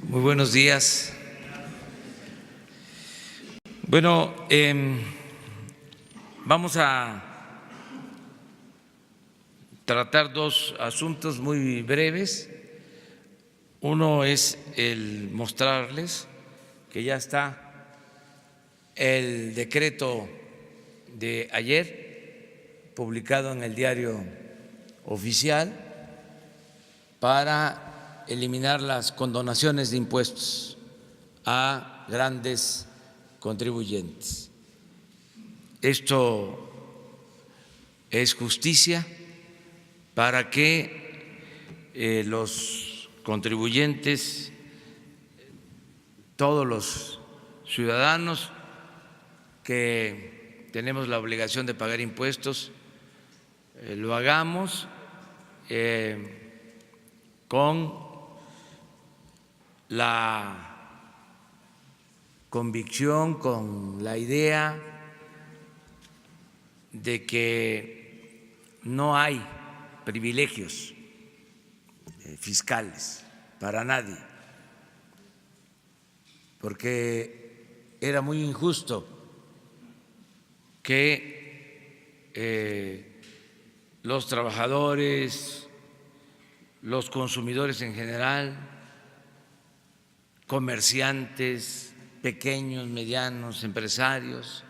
Muy buenos días. Bueno, vamos a tratar dos asuntos muy breves. Uno es el mostrarles que ya está el decreto de ayer publicado en el Diario Oficial para eliminar las condonaciones de impuestos a grandes contribuyentes. Esto es justicia para que los contribuyentes, todos los ciudadanos que tenemos la obligación de pagar impuestos, lo hagamos con la convicción, con la idea de que no hay privilegios fiscales para nadie, porque era muy injusto que los trabajadores, los consumidores en general, comerciantes, pequeños, medianos, empresarios,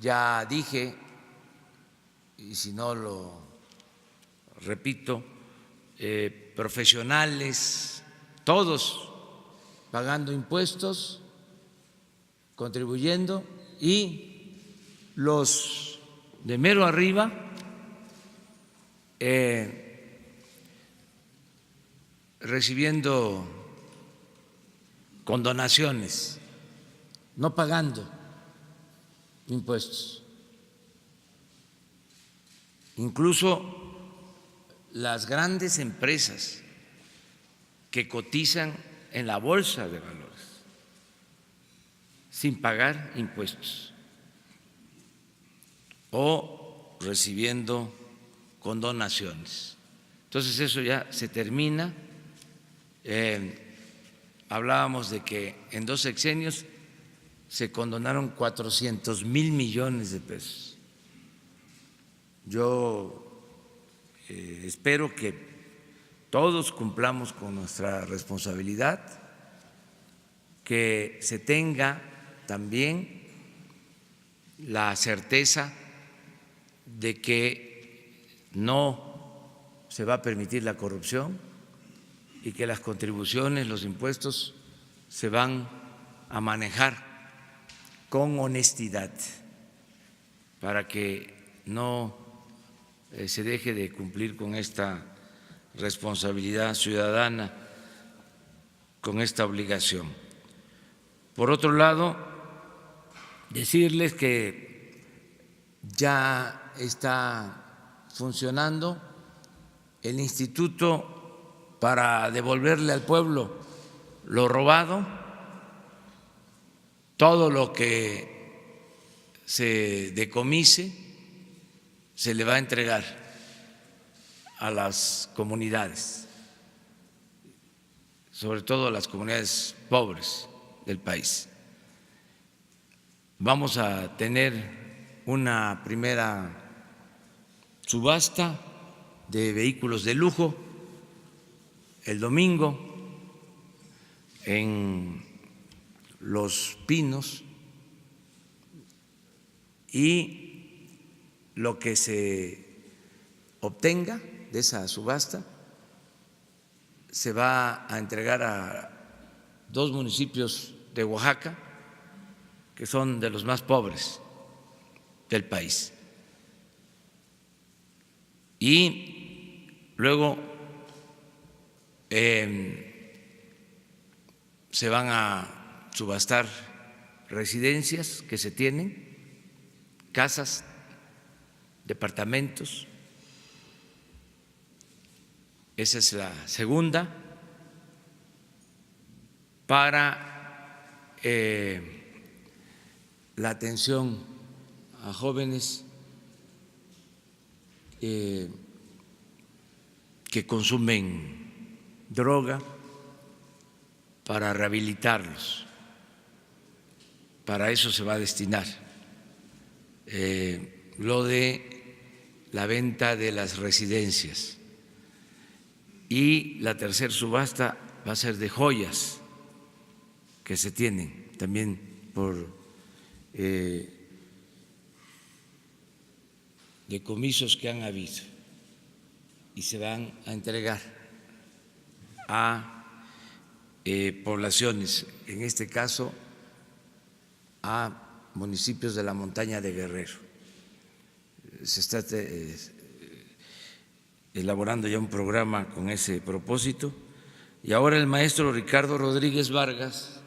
ya dije, y si no lo repito, profesionales, todos pagando impuestos, contribuyendo, y los de mero arriba recibiendo condonaciones, no pagando impuestos. Incluso las grandes empresas que cotizan en la bolsa de valores sin pagar impuestos o recibiendo condonaciones. Entonces eso ya se termina. Hablábamos de que en 2 sexenios se condonaron 400,000 millones de pesos. Yo espero que todos cumplamos con nuestra responsabilidad, que se tenga también la certeza de que no se va a permitir la corrupción y que las contribuciones, los impuestos se van a manejar con honestidad para que no se deje de cumplir con esta responsabilidad ciudadana, con esta obligación. Por otro lado, decirles que ya está funcionando el instituto para devolverle al pueblo lo robado, todo lo que se decomise se le va a entregar a las comunidades, sobre todo a las comunidades pobres del país. Vamos a tener una primera subasta de vehículos de lujo el domingo en Los Pinos, y lo que se obtenga de esa subasta se va a entregar a 2 municipios de Oaxaca que son de los más pobres del país. Y luego se van a subastar residencias que se tienen, casas, departamentos. Esa es la segunda, para la atención a jóvenes que consumen droga para rehabilitarlos. Para eso se va a destinar. Lo de la venta de las residencias. Y la tercera subasta va a ser de joyas que se tienen también por decomisos que han habido y se van a entregar a poblaciones, en este caso a municipios de la montaña de Guerrero. Se está elaborando ya un programa con ese propósito y ahora el maestro Ricardo Rodríguez Vargas,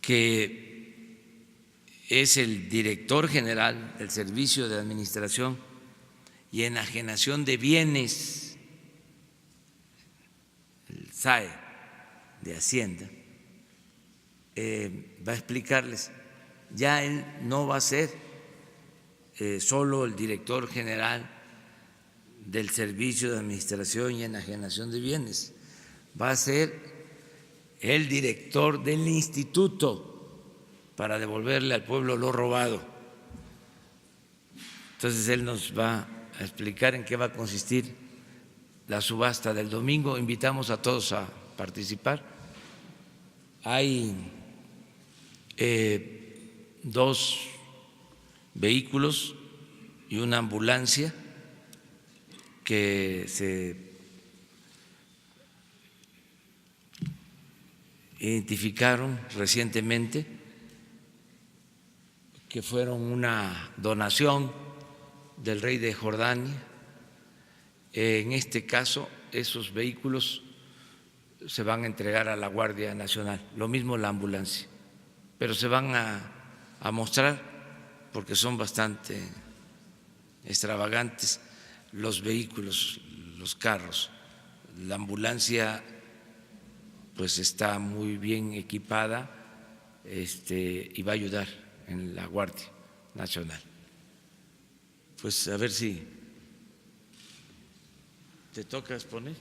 que es el director general del Servicio de Administración y Enajenación de Bienes, el SAE de Hacienda, va a explicarles, ya él no va a ser solo el director general del Servicio de Administración y Enajenación de Bienes, va a ser el director del instituto para devolverle al pueblo lo robado. Entonces él nos va a explicar en qué va a consistir la subasta del domingo. Invitamos a todos a participar. Hay 2 vehículos y una ambulancia que se identificaron recientemente, que fueron una donación del rey de Jordania. En este caso, esos vehículos se van a entregar a la Guardia Nacional, lo mismo la ambulancia, pero se van a mostrar porque son bastante extravagantes los vehículos, los carros. La ambulancia pues está muy bien equipada y va a ayudar en la Guardia Nacional. Pues a ver si te toca exponer.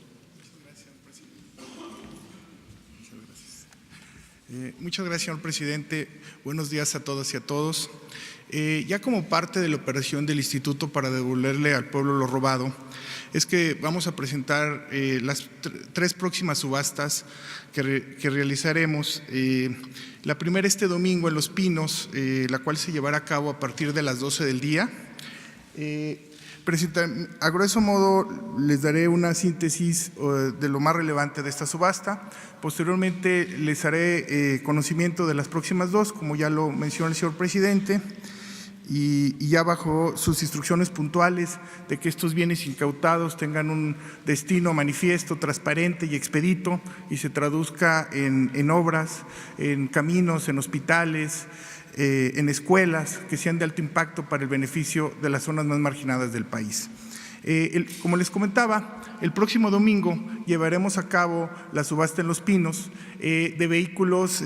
Muchas gracias, señor presidente. Buenos días a todas y a todos. Ya como parte de la operación del Instituto para devolverle al pueblo lo robado, es que vamos a presentar las 3 próximas subastas que realizaremos. La primera este domingo en Los Pinos, la cual se llevará a cabo a partir de las 12 del día. A grueso modo les daré una síntesis de lo más relevante de esta subasta. Posteriormente les haré conocimiento de las próximas 2, como ya lo mencionó el señor presidente, y ya bajo sus instrucciones puntuales de que estos bienes incautados tengan un destino manifiesto, transparente y expedito y se traduzca en obras, en caminos, en hospitales, en escuelas que sean de alto impacto para el beneficio de las zonas más marginadas del país. Como les comentaba, el próximo domingo llevaremos a cabo la subasta en Los Pinos de vehículos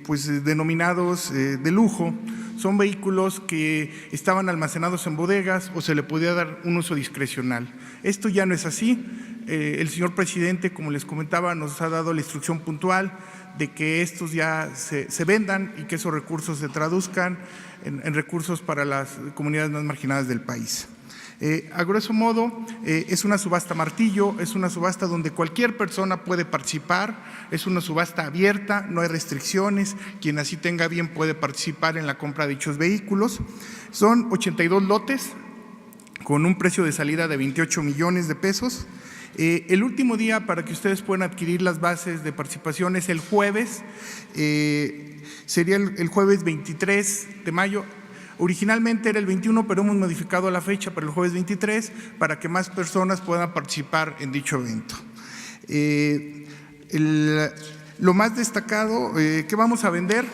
pues denominados de lujo. Son vehículos que estaban almacenados en bodegas o se le podía dar un uso discrecional. Esto ya no es así. El señor presidente, como les comentaba, nos ha dado la instrucción puntual de que estos ya se vendan y que esos recursos se traduzcan en recursos para las comunidades más marginadas del país. A grueso modo, es una subasta martillo, es una subasta donde cualquier persona puede participar, es una subasta abierta, no hay restricciones, quien así tenga bien puede participar en la compra de dichos vehículos. Son 82 lotes con un precio de salida de 28 millones de pesos. El último día para que ustedes puedan adquirir las bases de participación es el jueves, sería el jueves 23 de mayo. Originalmente era el 21, pero hemos modificado la fecha para el jueves 23 para que más personas puedan participar en dicho evento. Lo más destacado que vamos a vender,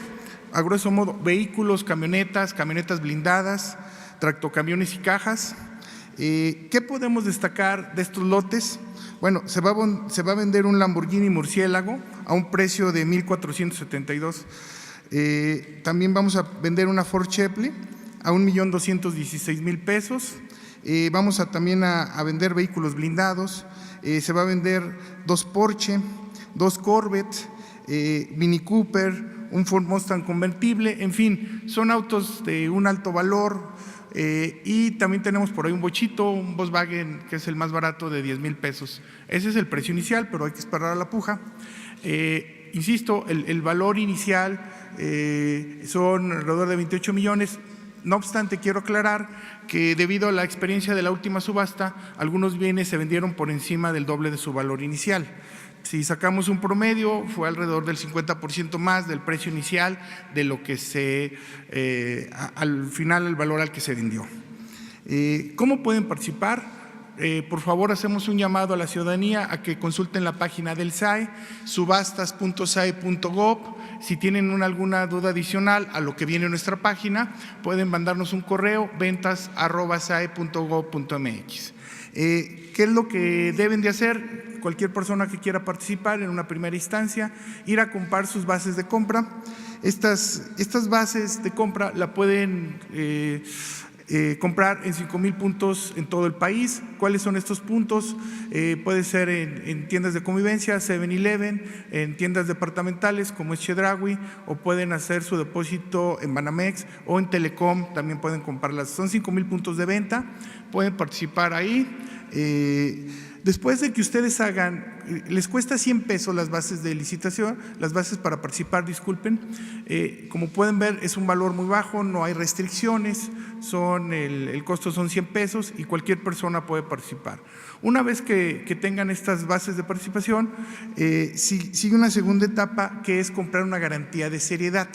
a grueso modo, vehículos, camionetas blindadas, tractocamiones y cajas. ¿Qué podemos destacar de estos lotes? Bueno, se va a vender un Lamborghini Murciélago a un precio de 1,472. También vamos a vender una Ford Cheveley a 1,216,000 pesos. Vamos también a vender vehículos blindados. Se va a vender 2 Porsche, 2 Corvette, Mini Cooper, un Ford Mustang convertible, en fin, son autos de un alto valor. Y también tenemos por ahí un bochito, un Volkswagen, que es el más barato, de 10,000 pesos. Ese es el precio inicial, pero hay que esperar a la puja. Insisto, el valor inicial son alrededor de 28 millones. No obstante, quiero aclarar que debido a la experiencia de la última subasta, algunos bienes se vendieron por encima del doble de su valor inicial. Si sacamos un promedio, fue alrededor del 50% más del precio inicial de lo que al final el valor al que se vendió. ¿Cómo pueden participar? Por favor, hacemos un llamado a la ciudadanía a que consulten la página del SAE, subastas.sae.gov. Si tienen alguna duda adicional a lo que viene en nuestra página, pueden mandarnos un correo, ventas@sae.gov.mx. ¿Qué es lo que deben de hacer? Cualquier persona que quiera participar en una primera instancia, ir a comprar sus bases de compra. Estas bases de compra la pueden comprar en 5,000 puntos en todo el país. ¿Cuáles son estos puntos? Puede ser en tiendas de convivencia, 7-Eleven, en tiendas departamentales como es Chedraui, o pueden hacer su depósito en Banamex o en Telecom, también pueden comprarlas. Son 5,000 puntos de venta, pueden participar ahí. Después de que ustedes les cuesta 100 pesos las bases de licitación, las bases para participar, disculpen. Como pueden ver, es un valor muy bajo, no hay restricciones, el costo son 100 pesos y cualquier persona puede participar. Una vez que tengan estas bases de participación, sigue una segunda etapa, que es comprar una garantía de seriedad.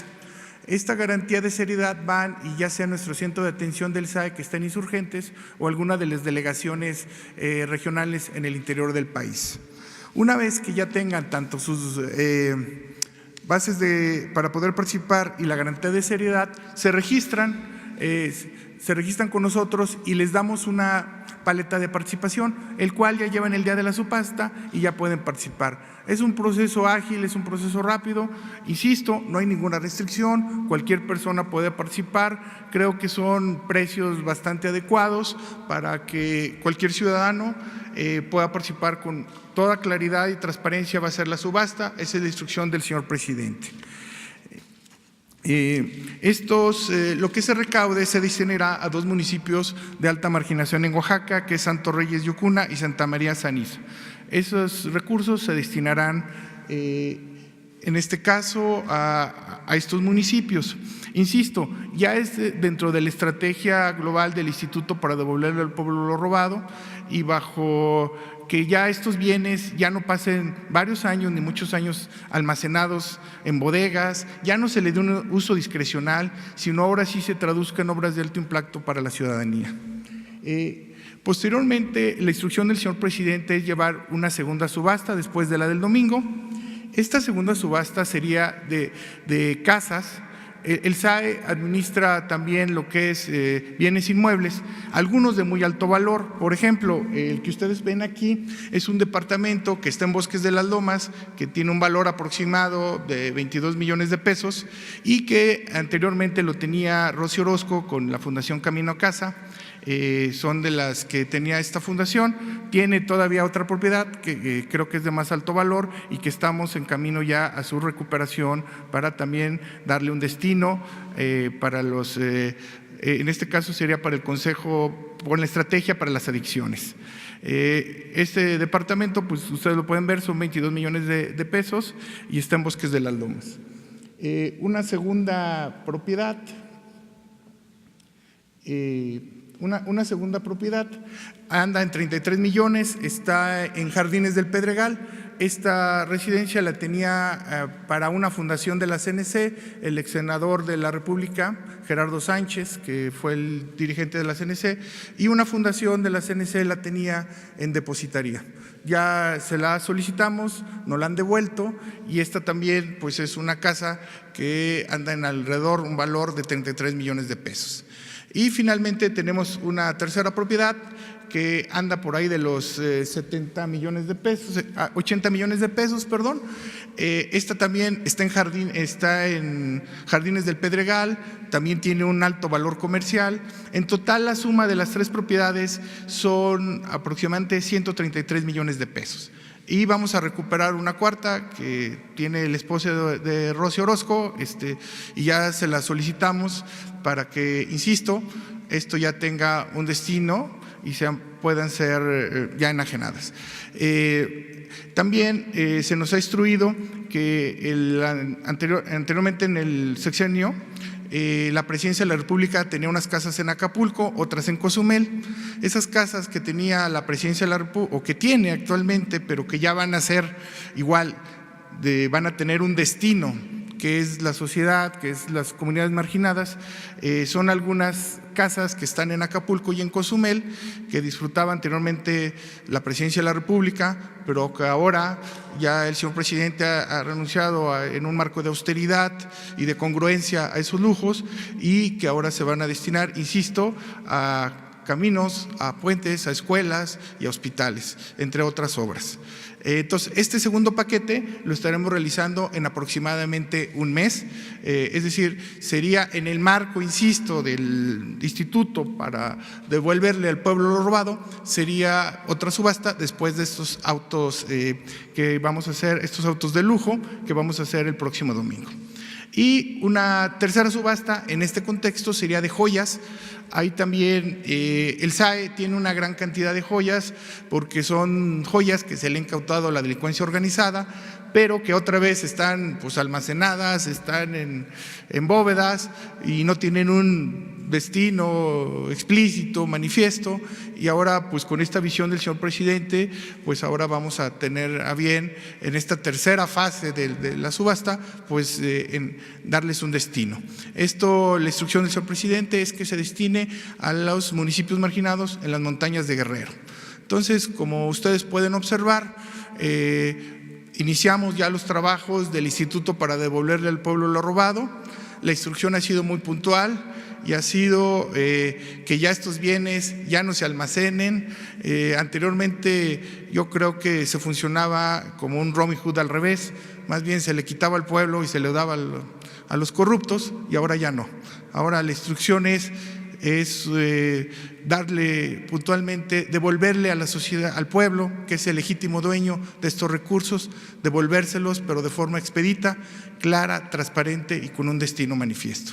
Esta garantía de seriedad van y ya sea nuestro centro de atención del SAE que está en Insurgentes o alguna de las delegaciones regionales en el interior del país. Una vez que ya tengan tanto sus bases para poder participar y la garantía de seriedad, se registran con nosotros y les damos una paleta de participación, el cual ya llevan el día de la subasta y ya pueden participar. Es un proceso ágil, es un proceso rápido. Insisto, no hay ninguna restricción, cualquier persona puede participar. Creo que son precios bastante adecuados para que cualquier ciudadano pueda participar con toda claridad y transparencia. Va a ser la subasta, esa es la instrucción del señor presidente. Lo que se recaude se destinará a 2 municipios de alta marginación en Oaxaca, que es Santo Reyes Yucuna y Santa María Sanizo. Esos recursos se destinarán, en este caso, a estos municipios. Insisto, ya es dentro de la estrategia global del Instituto para devolverle al pueblo lo robado, y bajo que ya estos bienes ya no pasen varios años ni muchos años almacenados en bodegas, ya no se le dé un uso discrecional, sino ahora sí se traduzca en obras de alto impacto para la ciudadanía. Posteriormente, la instrucción del señor presidente es llevar una segunda subasta después de la del domingo. Esta segunda subasta sería de casas. El SAE administra también lo que es bienes inmuebles, algunos de muy alto valor. Por ejemplo, el que ustedes ven aquí es un departamento que está en Bosques de las Lomas, que tiene un valor aproximado de 22 millones de pesos y que anteriormente lo tenía Rosy Orozco con la Fundación Camino a Casa. Son de las que tenía esta fundación. Tiene todavía otra propiedad que creo que es de más alto valor y que estamos en camino ya a su recuperación para también darle un destino para en este caso sería para el Consejo, con la estrategia para las adicciones. Este departamento, pues ustedes lo pueden ver, son 22 millones de pesos y está en Bosques de las Lomas. Una segunda propiedad, una segunda propiedad anda en 33 millones, está en Jardines del Pedregal. Esta residencia la tenía para una fundación de la CNC, el ex senador de la República, Gerardo Sánchez, que fue el dirigente de la CNC, y una fundación de la CNC la tenía en depositaría. Ya se la solicitamos, nos la han devuelto, y esta también pues es una casa que anda en alrededor un valor de 33 millones de pesos. Y finalmente tenemos una tercera propiedad que anda por ahí de los 70 millones de pesos, 80 millones de pesos, perdón. Esta también está en Jardines del Pedregal, también tiene un alto valor comercial. En total, la suma de las 3 propiedades son aproximadamente 133 millones de pesos. Y vamos a recuperar una cuarta que tiene el esposo de Rosy Orozco, y ya se la solicitamos para que, insisto, esto ya tenga un destino y puedan ser ya enajenadas. También se nos ha instruido que anteriormente en el sexenio la Presidencia de la República tenía unas casas en Acapulco, otras en Cozumel. Esas casas que tenía la Presidencia de la República, o que tiene actualmente, pero que ya van a ser igual, van a tener un destino, que es la sociedad, que es las comunidades marginadas. Son algunas casas que están en Acapulco y en Cozumel, que disfrutaba anteriormente la Presidencia de la República, pero que ahora ya el señor presidente ha renunciado en un marco de austeridad y de congruencia a esos lujos, y que ahora se van a destinar, insisto, a caminos, a puentes, a escuelas y a hospitales, entre otras obras. Entonces, este segundo paquete lo estaremos realizando en aproximadamente un mes, es decir, sería en el marco, insisto, del instituto para devolverle al pueblo lo robado. Sería otra subasta después de estos autos que vamos a hacer, estos autos de lujo que vamos a hacer el próximo domingo. Y una tercera subasta en este contexto sería de joyas. Ahí también el SAE tiene una gran cantidad de joyas, porque son joyas que se le han incautado a la delincuencia organizada, pero que otra vez están pues almacenadas, están en bóvedas y no tienen un destino explícito, manifiesto. Y ahora pues con esta visión del señor presidente, pues ahora vamos a tener a bien en esta tercera fase de la subasta, pues en darles un destino. Esto, la instrucción del señor presidente es que se destine a los municipios marginados en las montañas de Guerrero. Entonces, como ustedes pueden observar, iniciamos ya los trabajos del instituto para devolverle al pueblo lo robado. La instrucción ha sido muy puntual y ha sido que ya estos bienes ya no se almacenen. Anteriormente yo creo que se funcionaba como un Robin Hood al revés, más bien se le quitaba al pueblo y se le daba a los corruptos, y ahora ya no. Ahora la instrucción es darle puntualmente, devolverle a la sociedad, al pueblo, que es el legítimo dueño de estos recursos, devolvérselos, pero de forma expedita, clara, transparente y con un destino manifiesto.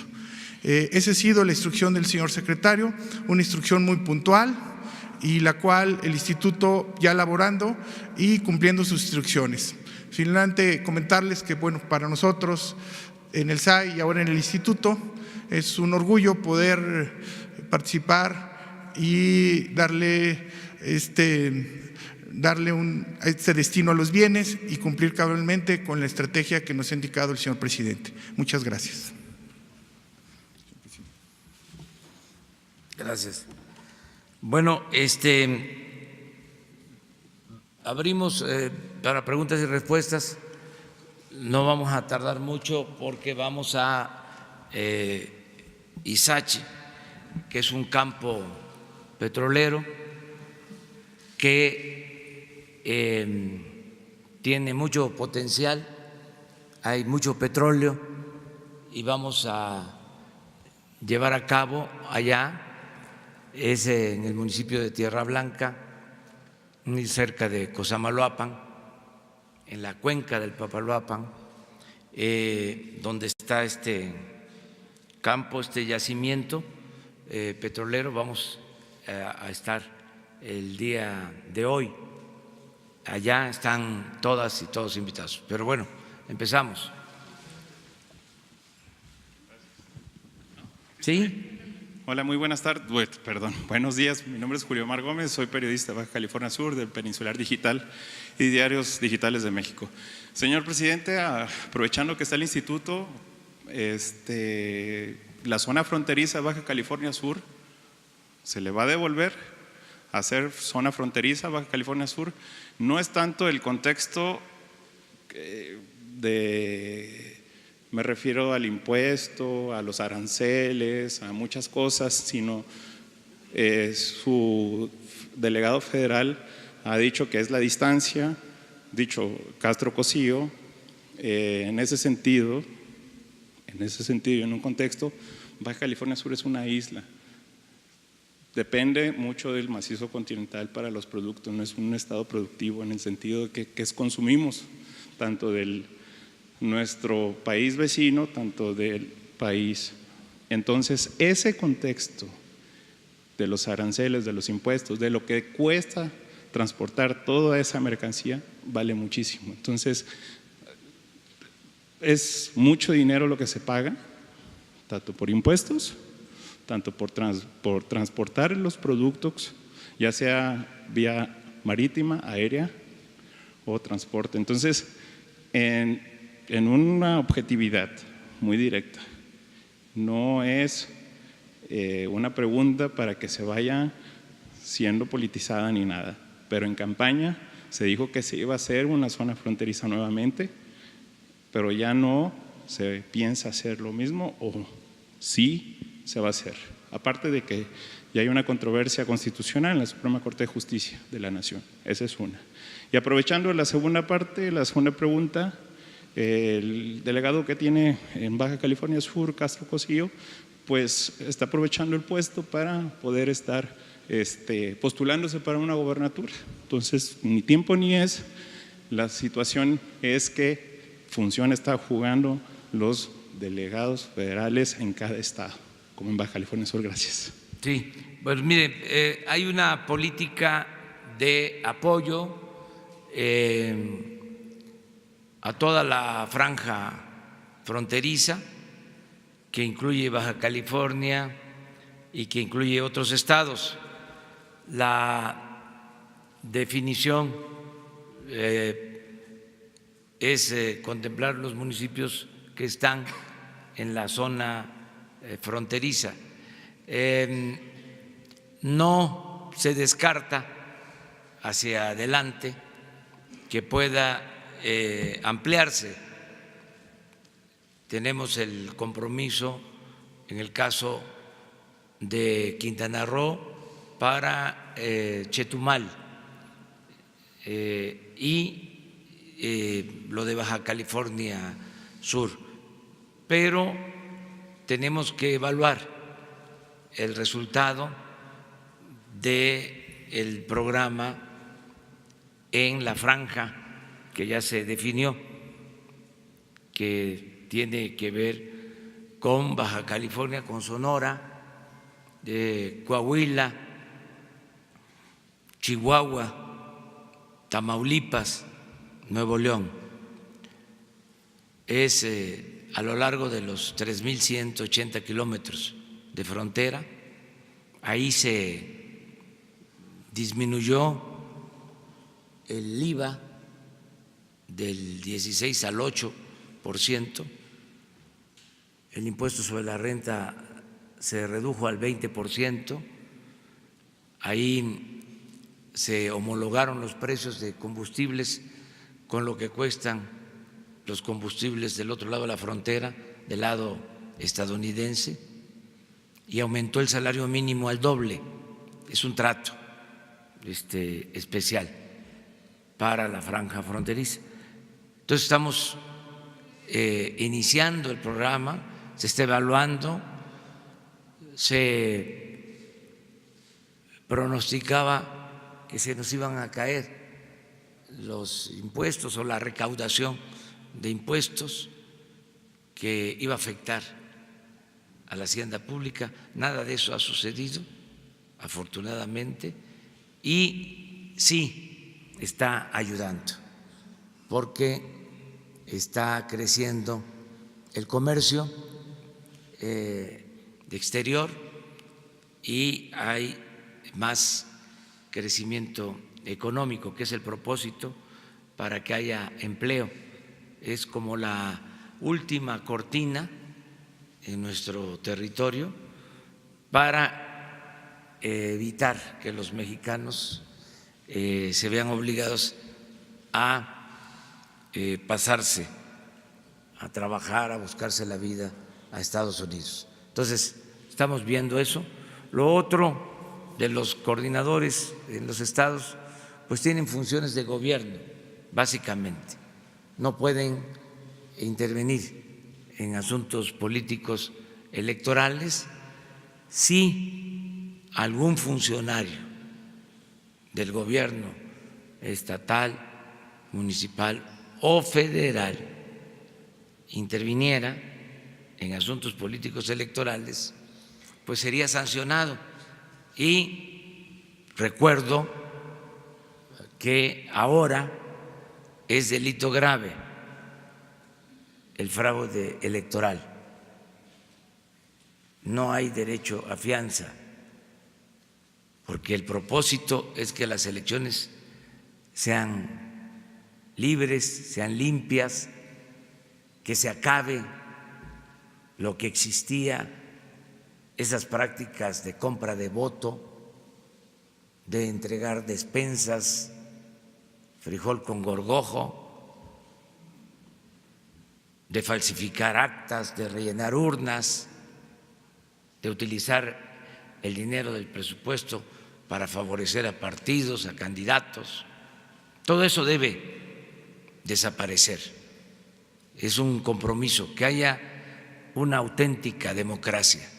Esa ha sido la instrucción del señor secretario, una instrucción muy puntual, y la cual el instituto ya elaborando y cumpliendo sus instrucciones. Finalmente, comentarles que, bueno, para nosotros en el SAE y ahora en el instituto es un orgullo poder participar y darle este destino a los bienes y cumplir cabalmente con la estrategia que nos ha indicado el señor presidente. Muchas gracias. Gracias. Bueno, abrimos para preguntas y respuestas. No vamos a tardar mucho porque vamos a Izachi, que es un campo petrolero que tiene mucho potencial, hay mucho petróleo, y vamos a llevar a cabo allá, es en el municipio de Tierra Blanca, muy cerca de Cosamaloapan, en la cuenca del Papaloapan, donde está este campo, este yacimiento petrolero. Vamos a estar el día de hoy. Allá están todas y todos invitados. Pero bueno, empezamos. ¿Sí? Hola, muy buenas tardes, buenos días. Mi nombre es Julio Omar Gómez, soy periodista de Baja California Sur, del Peninsular Digital y Diarios Digitales de México. Señor presidente, aprovechando que está el instituto, la zona fronteriza de Baja California Sur se le va a devolver a ser zona fronteriza Baja California Sur. No es tanto el contexto me refiero al impuesto, a los aranceles, a muchas cosas, sino Su delegado federal ha dicho que es la distancia, dicho Castro-Cosío. En ese sentido, en un contexto, Baja California Sur es una isla. Depende mucho del macizo continental para los productos, no es un estado productivo en el sentido de que consumimos tanto de nuestro país vecino, tanto del país. Entonces, ese contexto de los aranceles, de los impuestos, de lo que cuesta transportar toda esa mercancía, vale muchísimo. Entonces, es mucho dinero lo que se paga, tanto por impuestos, tanto por transportar los productos, ya sea vía marítima, aérea o transporte. Entonces, en una objetividad muy directa, no es una pregunta para que se vaya siendo politizada ni nada, pero en campaña se dijo que se iba a hacer una zona fronteriza nuevamente, pero ya no se piensa hacer lo mismo, o sí se va a hacer. Aparte de que ya hay una controversia constitucional en la Suprema Corte de Justicia de la Nación, esa es una. Y aprovechando la segunda parte, la segunda pregunta, el delegado que tiene en Baja California Sur, Castro-Cosío, pues está aprovechando el puesto para poder estar postulándose para una gobernatura. Entonces, ni tiempo ni es, la situación es que función está jugando los delegados federales en cada estado, como en Baja California Sur. Gracias. Sí, pues mire, hay una política de apoyo a toda la franja fronteriza, que incluye Baja California y que incluye otros estados. La definición es contemplar los municipios que están en la zona fronteriza. No se descarta hacia adelante que pueda ampliarse. Tenemos el compromiso en el caso de Quintana Roo para Chetumal y lo de Baja California Sur, pero tenemos que evaluar el resultado del programa en la franja que ya se definió, que tiene que ver con Baja California, con Sonora, Coahuila, Chihuahua, Tamaulipas, Nuevo León. Es a lo largo de los 3.180 kilómetros de frontera. Ahí se disminuyó el IVA del 16 al 8%, el impuesto sobre la renta se redujo al 20%, ahí se homologaron los precios de combustibles con lo que cuestan los combustibles del otro lado de la frontera, del lado estadounidense, y aumentó el salario mínimo al doble. Es un trato especial para la franja fronteriza. Entonces estamos iniciando el programa, se está evaluando, se pronosticaba que se nos iban a caer los impuestos o la recaudación de impuestos, que iba a afectar a la hacienda pública. Nada de eso ha sucedido, afortunadamente, y sí está ayudando, porque está creciendo el comercio de exterior y hay más crecimiento económico, que es el propósito para que haya empleo. Es como la última cortina en nuestro territorio para evitar que los mexicanos se vean obligados a pasarse a trabajar, a buscarse la vida a Estados Unidos. Entonces, estamos viendo eso. Lo otro de los coordinadores en los estados pues tienen funciones de gobierno, básicamente. No pueden intervenir en asuntos políticos electorales. Si algún funcionario del gobierno estatal, municipal o federal interviniera en asuntos políticos electorales, pues sería sancionado. Y recuerdo que ahora es delito grave el fraude electoral. No hay derecho a fianza, porque el propósito es que las elecciones sean libres, sean limpias, que se acabe lo que existía, esas prácticas de compra de voto, de entregar despensas, frijol con gorgojo, de falsificar actas, de rellenar urnas, de utilizar el dinero del presupuesto para favorecer a partidos, a candidatos. Todo eso debe desaparecer. Es un compromiso, que haya una auténtica democracia,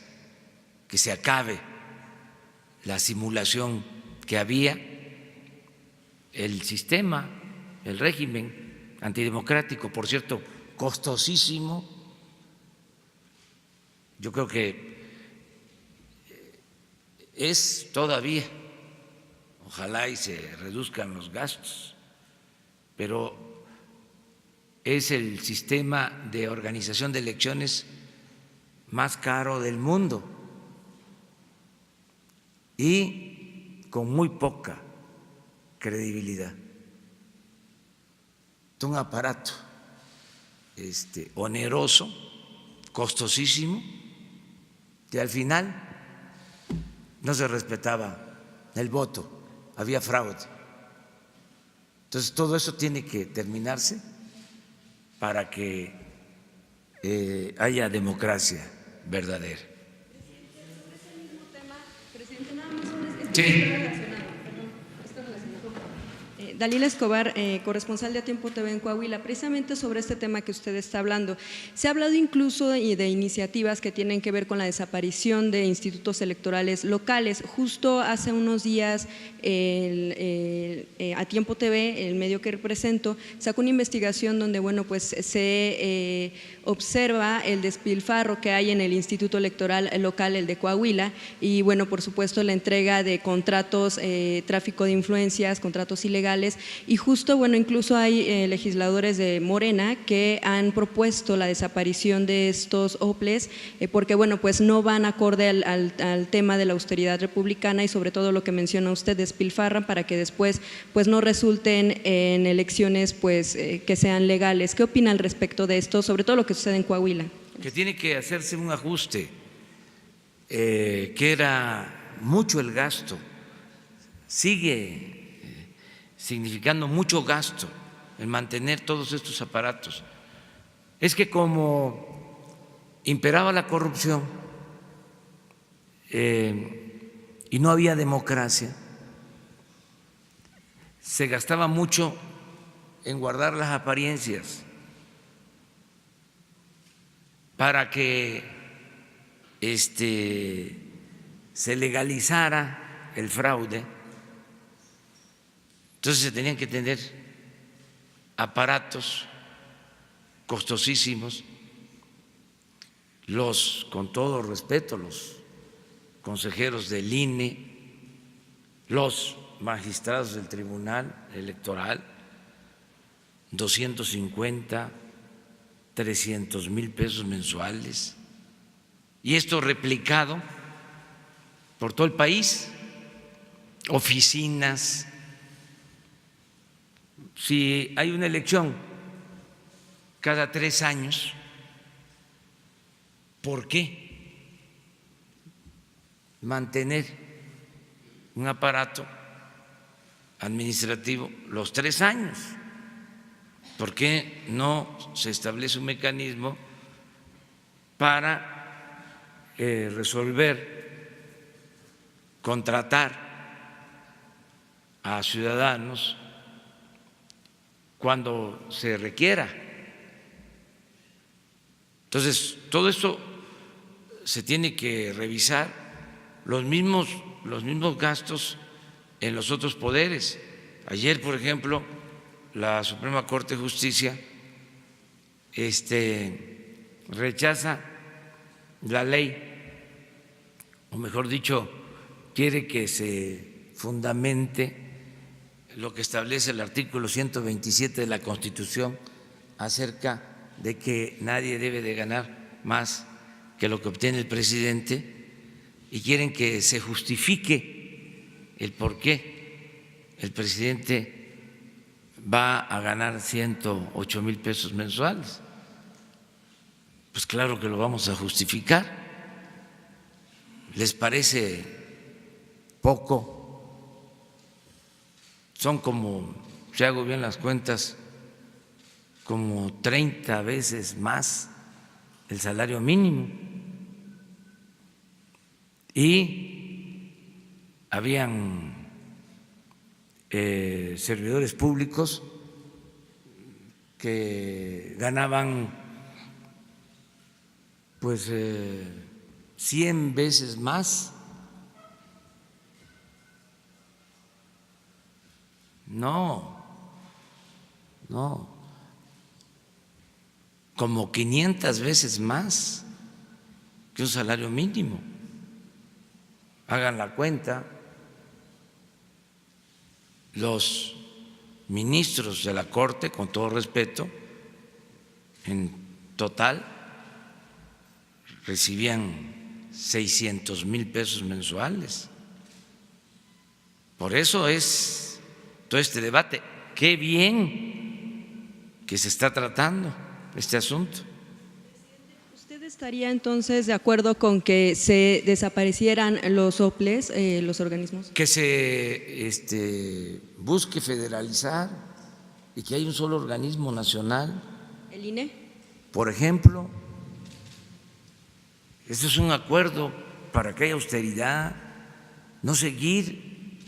que se acabe la simulación que había, el sistema, el régimen antidemocrático, por cierto, costosísimo. Yo creo que es todavía, ojalá y se reduzcan los gastos, pero es el sistema de organización de elecciones más caro del mundo y con muy poca credibilidad. Es un aparato oneroso, costosísimo, que al final no se respetaba el voto, había fraude. Entonces todo eso tiene que terminarse para que haya democracia verdadera. Presidente, nada más Sí. Dalila Escobar, corresponsal de A Tiempo TV en Coahuila, precisamente sobre este tema que usted está hablando. Se ha hablado incluso de iniciativas que tienen que ver con la desaparición de institutos electorales locales. Justo hace unos días, A Tiempo TV, el medio que represento, sacó una investigación donde, bueno, pues se observa el despilfarro que hay en el Instituto Electoral Local, el de Coahuila, y, bueno, por supuesto, la entrega de contratos, tráfico de influencias, contratos ilegales. Y justo, bueno, incluso hay legisladores de Morena que han propuesto la desaparición de estos OPLES porque, bueno, pues no van acorde al tema de la austeridad republicana y sobre todo lo que menciona usted, despilfarran para que después pues no resulten en elecciones pues que sean legales. ¿Qué opina al respecto de esto, sobre todo lo que sucede en Coahuila? Que tiene que hacerse un ajuste, que era mucho el gasto, sigue significando mucho gasto en mantener todos estos aparatos. Es que como imperaba la corrupción y no había democracia, se gastaba mucho en guardar las apariencias para que se legalizara el fraude. Entonces se tenían que tener aparatos costosísimos. Con todo respeto, los consejeros del INE, los magistrados del Tribunal Electoral, 250, 300 mil pesos mensuales. Y esto replicado por todo el país, oficinas. Si hay una elección cada 3 años, ¿por qué mantener un aparato administrativo los 3 años? ¿Por qué no se establece un mecanismo para resolver contratar a ciudadanos cuando se requiera. Entonces, todo esto se tiene que revisar, los mismos gastos en los otros poderes. Ayer, por ejemplo, la Suprema Corte de Justicia rechaza la ley, o mejor dicho, quiere que se fundamente lo que establece el artículo 127 de la Constitución acerca de que nadie debe de ganar más que lo que obtiene el presidente, y quieren que se justifique el por qué el presidente va a ganar 108,000 pesos mensuales. Pues claro que lo vamos a justificar. ¿Les parece poco? Son como, si hago bien las cuentas, como 30 veces más el salario mínimo. Y habían servidores públicos que ganaban pues 100 veces más. No, como 500 veces más que un salario mínimo. Hagan la cuenta. Los ministros de la Corte, con todo respeto, en total recibían 600,000 pesos mensuales. Por eso es todo este debate. Qué bien que se está tratando este asunto. ¿Usted estaría entonces de acuerdo con que se desaparecieran los OPLES, los organismos? Que se busque federalizar y que haya un solo organismo nacional. ¿El INE? Por ejemplo, este es un acuerdo para que haya austeridad, no seguir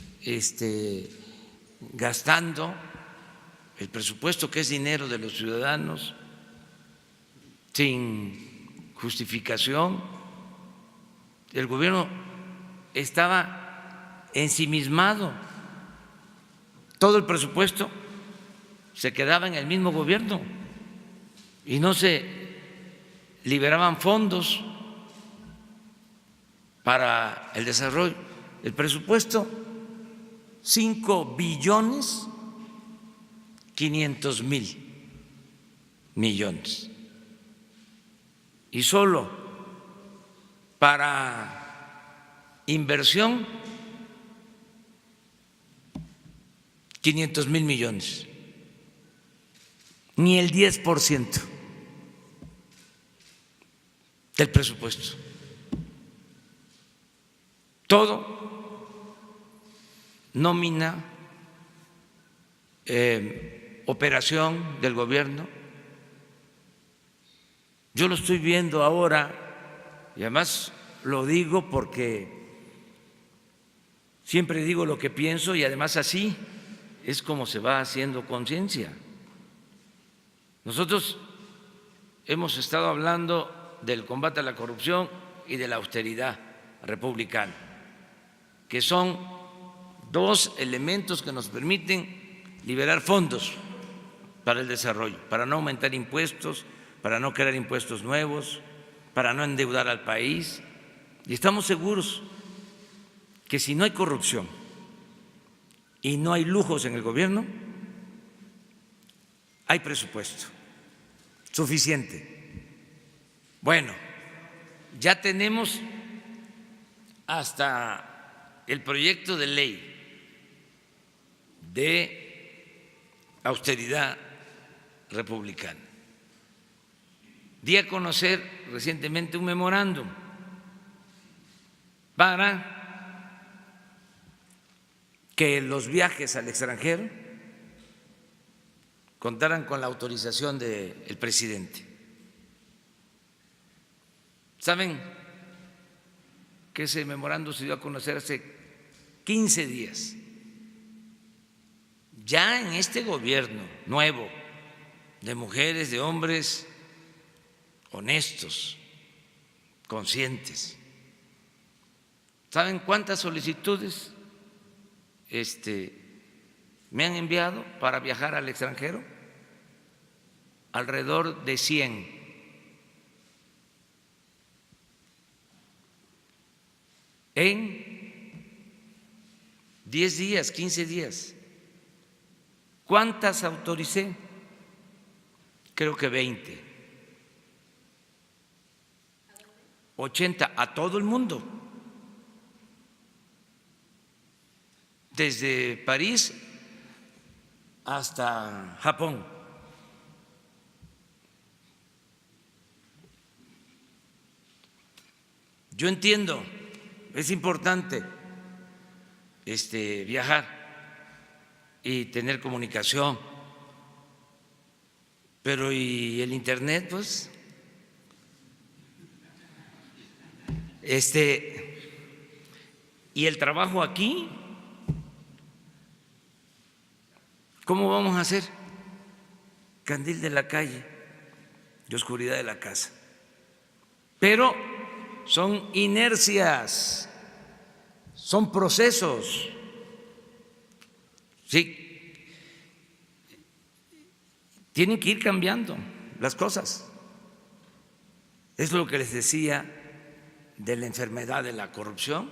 gastando el presupuesto, que es dinero de los ciudadanos, sin justificación. El gobierno estaba ensimismado, todo el presupuesto se quedaba en el mismo gobierno y no se liberaban fondos para el desarrollo. El presupuesto, 5.500.000.000.000, y solo para inversión 500,000 millones, ni el 10% del presupuesto. Todo nómina, operación del gobierno. Yo lo estoy viendo ahora, y además lo digo porque siempre digo lo que pienso, y además así es como se va haciendo conciencia. Nosotros hemos estado hablando del combate a la corrupción y de la austeridad republicana, que son dos elementos que nos permiten liberar fondos para el desarrollo, para no aumentar impuestos, para no crear impuestos nuevos, para no endeudar al país. Y estamos seguros que si no hay corrupción y no hay lujos en el gobierno, hay presupuesto suficiente. Bueno, ya tenemos hasta el proyecto de ley de austeridad republicana. Di a conocer recientemente un memorándum para que los viajes al extranjero contaran con la autorización del presidente. ¿Saben que ese memorándum se dio a conocer hace 15 días. Ya en este gobierno nuevo, de mujeres, de hombres honestos, conscientes, ¿saben cuántas solicitudes me han enviado para viajar al extranjero? Alrededor de 100. En 10 días, 15 días. ¿Cuántas autoricé? Creo que 20. 80 a todo el mundo. Desde París hasta Japón. Yo entiendo, es importante viajar y tener comunicación, pero ¿y el internet? Pues y el trabajo aquí, ¿cómo vamos a hacer? Candil de la calle y oscuridad de la casa. Pero son inercias, son procesos. Sí, tienen que ir cambiando las cosas. Es lo que les decía de la enfermedad de la corrupción,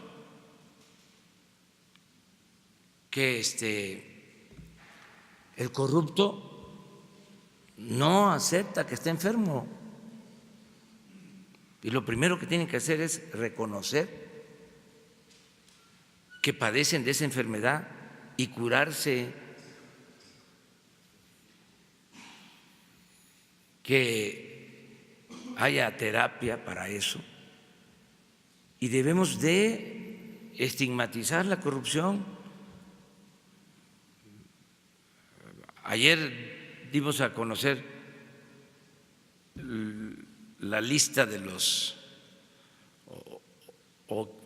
que el corrupto no acepta que está enfermo. Y lo primero que tienen que hacer es reconocer que padecen de esa enfermedad y curarse, que haya terapia para eso. Y debemos de estigmatizar la corrupción. Ayer dimos a conocer la lista de los o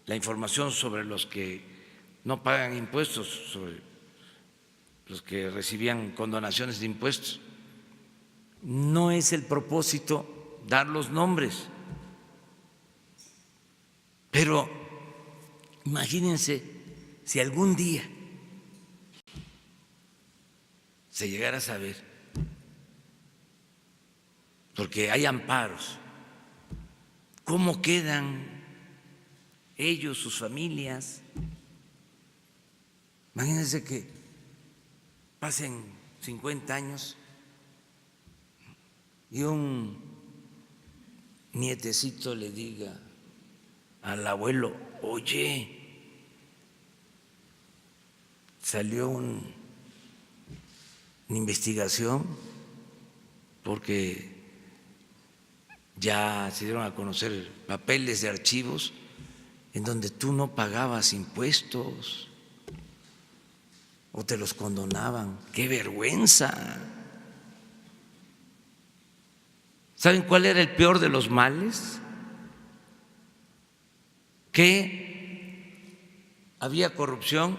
la información sobre los que no pagan impuestos, sobre los que recibían condonaciones de impuestos. No es el propósito dar los nombres, pero imagínense si algún día se llegara a saber, porque hay amparos, ¿cómo quedan ellos, sus familias? Imagínense que pasen 50 años y un nietecito le diga al abuelo: oye, salió una investigación porque ya se dieron a conocer papeles de archivos en donde tú no pagabas impuestos o te los condonaban. ¡Qué vergüenza! ¿Saben cuál era el peor de los males? Que había corrupción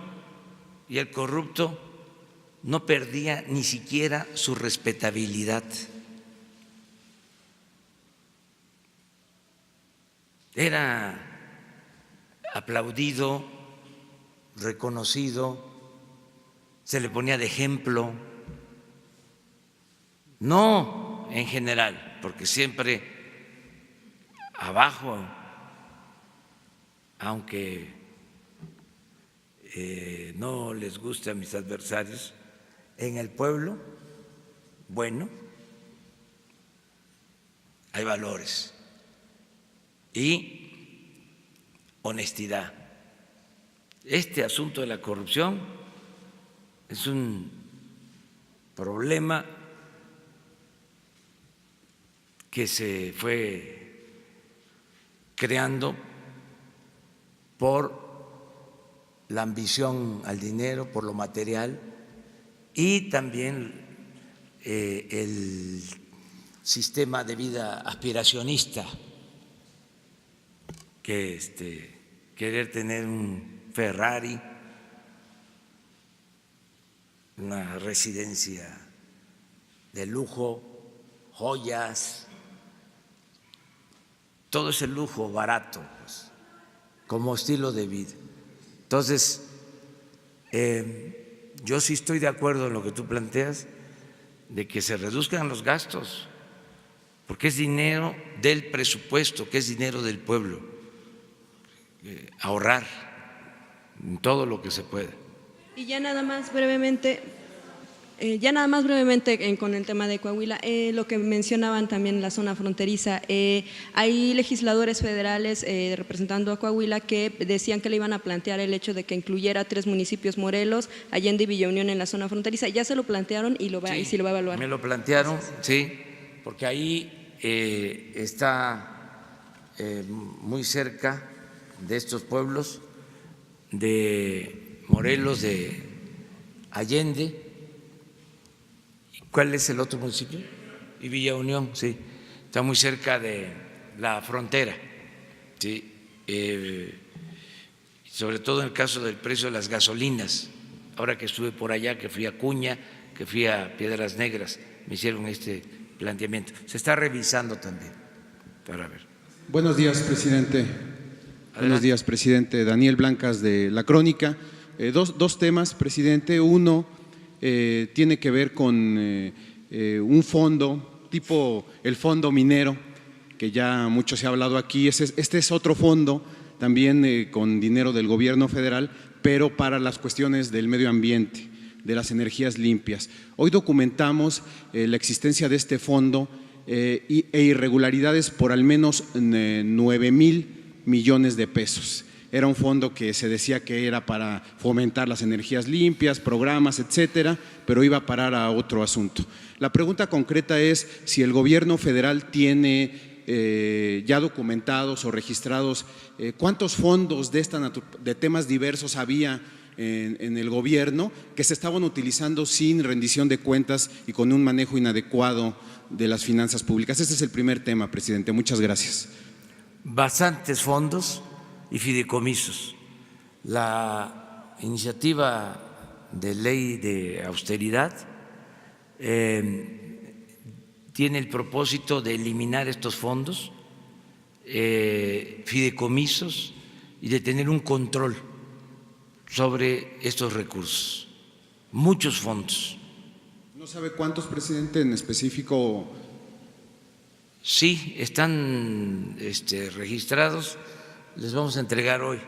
y el corrupto no perdía ni siquiera su respetabilidad. Era aplaudido, reconocido, se le ponía de ejemplo, no en general, porque siempre abajo, aunque no les guste a mis adversarios, en el pueblo, bueno, hay valores y honestidad. Este asunto de la corrupción es un problema que se fue creando por la ambición al dinero, por lo material, y también el sistema de vida aspiracionista, que querer tener un Ferrari, una residencia de lujo, joyas, todo ese lujo barato, pues, como estilo de vida. Entonces, yo sí estoy de acuerdo en lo que tú planteas, de que se reduzcan los gastos, porque es dinero del presupuesto, que es dinero del pueblo, ahorrar en todo lo que se pueda. Y ya nada más brevemente, con el tema de Coahuila, lo que mencionaban también en la zona fronteriza, hay legisladores federales representando a Coahuila que decían que le iban a plantear el hecho de que incluyera 3 municipios: Morelos, Allende y Villa Unión en la zona fronteriza. ¿Ya se lo plantearon y sí lo va a evaluar? Me lo plantearon, sí, porque ahí está muy cerca de estos pueblos de Morelos, de Allende. ¿Cuál es el otro municipio? Y Villa Unión, sí, está muy cerca de la frontera, sí, sobre todo en el caso del precio de las gasolinas. Ahora que estuve por allá, que fui a Acuña, que fui a Piedras Negras, me hicieron este planteamiento. Se está revisando también para ver. Buenos días, presidente. Adelante. Buenos días, presidente. Daniel Blancas, de La Crónica. Dos temas, presidente. Uno tiene que ver con un fondo tipo el fondo minero, que ya mucho se ha hablado aquí. Este es otro fondo también con dinero del gobierno federal, pero para las cuestiones del medio ambiente, de las energías limpias. Hoy documentamos la existencia de este fondo e irregularidades por al menos 9,000 millones de pesos. Era un fondo que se decía que era para fomentar las energías limpias, programas, etcétera, pero iba a parar a otro asunto. La pregunta concreta es si el gobierno federal tiene ya documentados o registrados cuántos fondos de temas diversos había en el gobierno que se estaban utilizando sin rendición de cuentas y con un manejo inadecuado de las finanzas públicas. Ese es el primer tema, presidente. Muchas gracias. Bastantes fondos y fideicomisos. La iniciativa de ley de austeridad tiene el propósito de eliminar estos fondos, fideicomisos, y de tener un control sobre estos recursos. Muchos fondos. ¿No sabe cuántos, presidente, en específico? Sí, están registrados. Les vamos a entregar hoy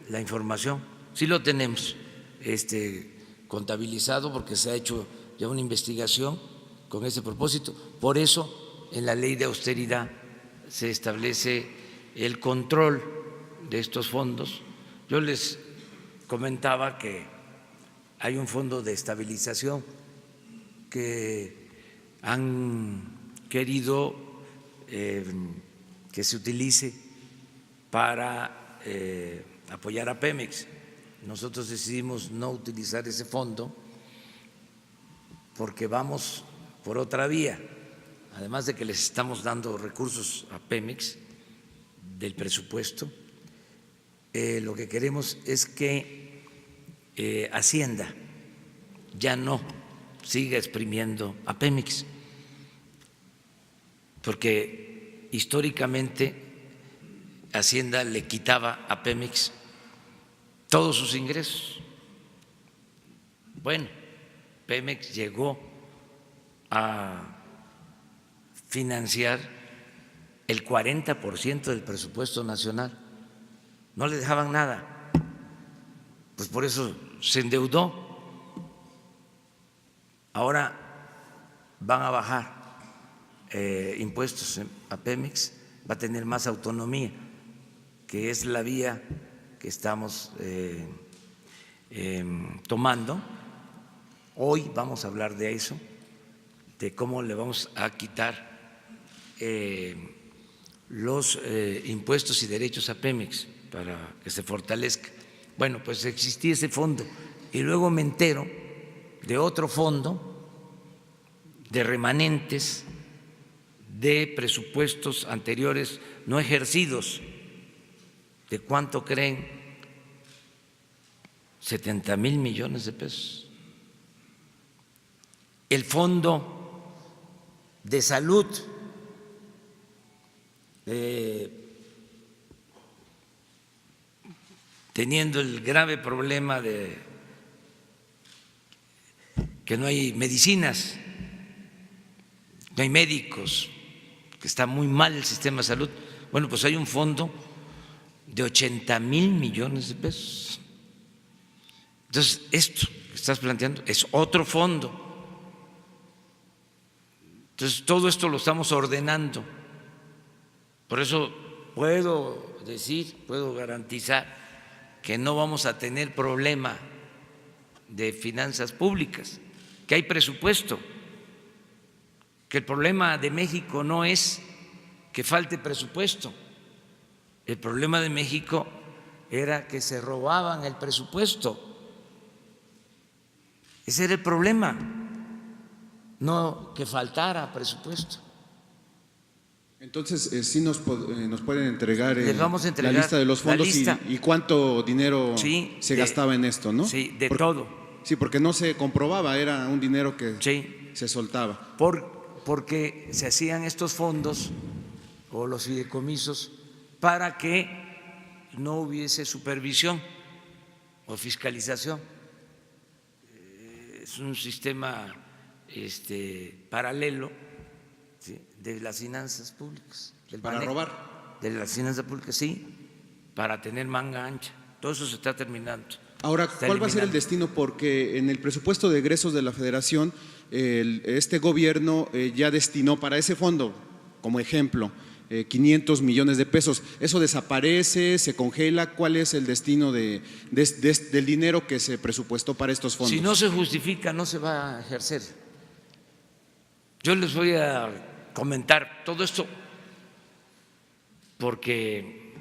la información. Sí lo tenemos contabilizado porque se ha hecho ya una investigación con ese propósito. Por eso en la ley de austeridad se establece el control de estos fondos. Yo les comentaba que hay un fondo de estabilización que han querido que se utilice para apoyar a Pemex. Nosotros decidimos no utilizar ese fondo porque vamos por otra vía. Además de que les estamos dando recursos a Pemex del presupuesto, lo que queremos es que Hacienda ya no siga exprimiendo a Pemex, porque históricamente Hacienda le quitaba a Pemex todos sus ingresos. Bueno, Pemex llegó a financiar el 40% del presupuesto nacional, no le dejaban nada, pues por eso se endeudó. Ahora van a bajar impuestos a Pemex, va a tener más autonomía, que es la vía que estamos tomando. Hoy vamos a hablar de eso, de cómo le vamos a quitar los impuestos y derechos a Pemex para que se fortalezca. Bueno, pues existía ese fondo y luego me entero de otro fondo de remanentes de presupuestos anteriores no ejercidos. ¿De cuánto creen 70,000 millones de pesos. El Fondo de Salud, teniendo el grave problema de que no hay medicinas, no hay médicos, que está muy mal el sistema de salud. Bueno, pues hay un fondo de 80,000 millones de pesos. Entonces, esto que estás planteando es otro fondo. Entonces, todo esto lo estamos ordenando. Por eso puedo decir, puedo garantizar que no vamos a tener problema de finanzas públicas, que hay presupuesto, que el problema de México no es que falte presupuesto, el problema de México era que se robaban el presupuesto. Ese era el problema, no que faltara presupuesto. Entonces, sí nos pueden entregar, Les vamos a entregar la lista de los fondos y cuánto dinero se gastaba en esto, ¿no? Sí, de todo. Sí, porque no se comprobaba, era un dinero que se soltaba. Porque se hacían estos fondos o los fideicomisos para que no hubiese supervisión o fiscalización. Es un sistema paralelo, ¿sí?, de las finanzas públicas. Para robar. De las finanzas públicas, sí, para tener manga ancha. Todo eso se está terminando. Ahora, ¿cuál va a ser el destino? Porque en el presupuesto de egresos de la Federación, este gobierno ya destinó para ese fondo, como ejemplo, 500 millones de pesos. ¿Eso desaparece, se congela? ¿Cuál es el destino del dinero que se presupuestó para estos fondos? Si no se justifica, no se va a ejercer. Yo les voy a comentar todo esto porque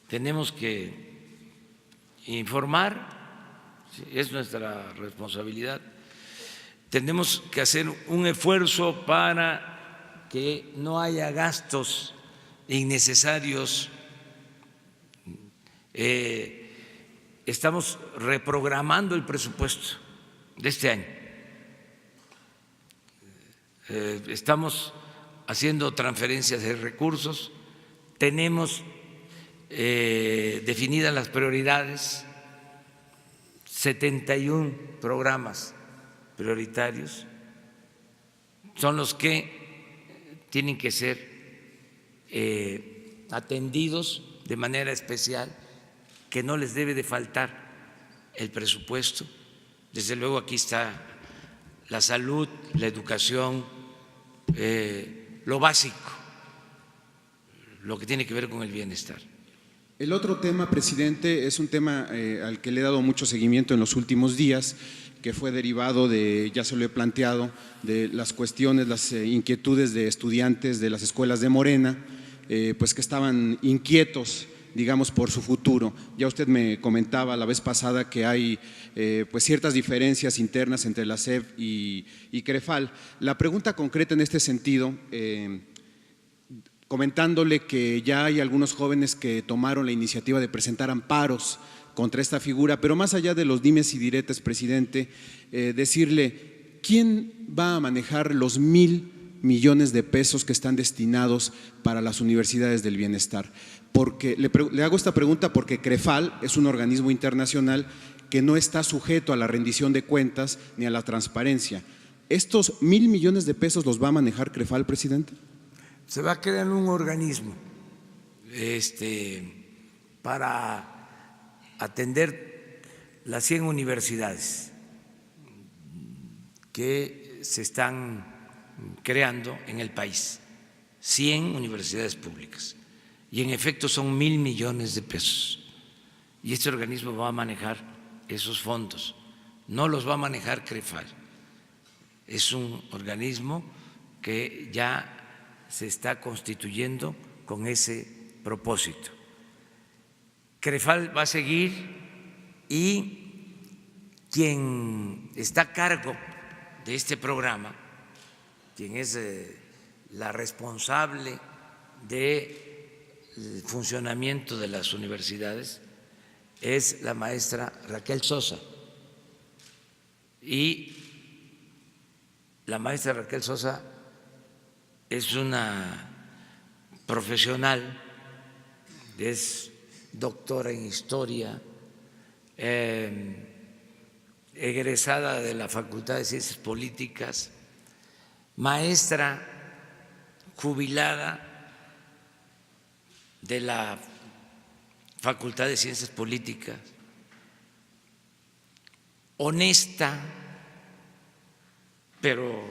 tenemos que informar, es nuestra responsabilidad. Tenemos que hacer un esfuerzo para que no haya gastos innecesarios. Estamos reprogramando el presupuesto de este año. Estamos haciendo transferencias de recursos, tenemos definidas las prioridades, 71 programas prioritarios son los que tienen que ser atendidos de manera especial, que no les debe de faltar el presupuesto. Desde luego aquí está la salud, la educación, lo básico, lo que tiene que ver con el bienestar. El otro tema, presidente, es un tema al que le he dado mucho seguimiento en los últimos días, que fue derivado de, ya se lo he planteado, de las cuestiones, las inquietudes de estudiantes de las escuelas de Morena, pues que estaban inquietos, digamos, por su futuro. Ya usted me comentaba la vez pasada que hay pues ciertas diferencias internas entre la SEP y CREFAL. La pregunta concreta en este sentido, comentándole que ya hay algunos jóvenes que tomaron la iniciativa de presentar amparos contra esta figura, pero más allá de los dimes y diretes, presidente, decirle, ¿quién va a manejar los 1,000 millones de pesos que están destinados para las universidades del bienestar? Porque le hago esta pregunta porque CREFAL es un organismo internacional que no está sujeto a la rendición de cuentas ni a la transparencia. ¿Estos 1,000 millones de pesos los va a manejar CREFAL, presidente? Se va a crear un organismo para atender las 100 universidades que se están creando en el país, 100 universidades públicas. Y en efecto son 1,000 millones de pesos. Y este organismo va a manejar esos fondos, no los va a manejar CREFAL. Es un organismo que ya se está constituyendo con ese propósito. CREFAL va a seguir y quien está a cargo de este programa, quien es la responsable del funcionamiento de las universidades, es la maestra Raquel Sosa. Y la maestra Raquel Sosa es una profesional, es doctora en historia, egresada de la Facultad de Ciencias Políticas, maestra jubilada de la Facultad de Ciencias Políticas, honesta, pero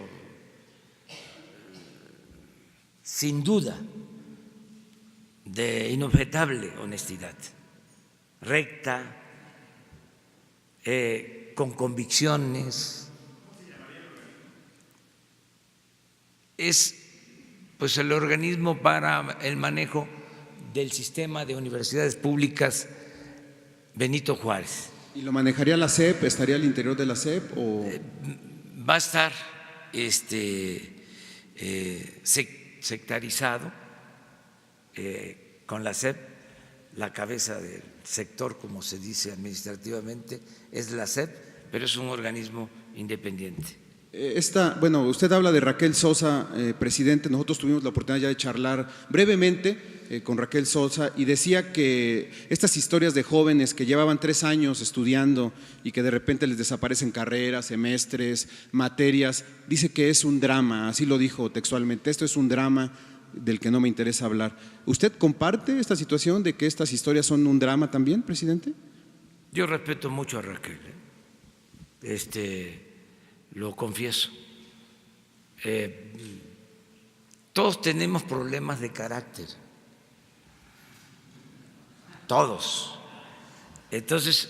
sin duda de inobjetable honestidad, recta, con convicciones. Es pues el organismo para el manejo del sistema de universidades públicas Benito Juárez. ¿Y lo manejaría la SEP? ¿Estaría al interior de la SEP? O... Va a estar sectarizado con la SEP. La cabeza del sector, como se dice administrativamente, es la SEP, pero es un organismo independiente. Bueno, usted habla de Raquel Sosa, presidente. Nosotros tuvimos la oportunidad ya de charlar brevemente con Raquel Sosa y decía que estas historias de jóvenes que llevaban 3 años estudiando y que de repente les desaparecen carreras, semestres, materias, dice que es un drama, así lo dijo textualmente, esto es un drama del que no me interesa hablar. ¿Usted comparte esta situación de que estas historias son un drama también, presidente? Yo respeto mucho a Raquel, lo confieso. Todos tenemos problemas de carácter, todos. Entonces,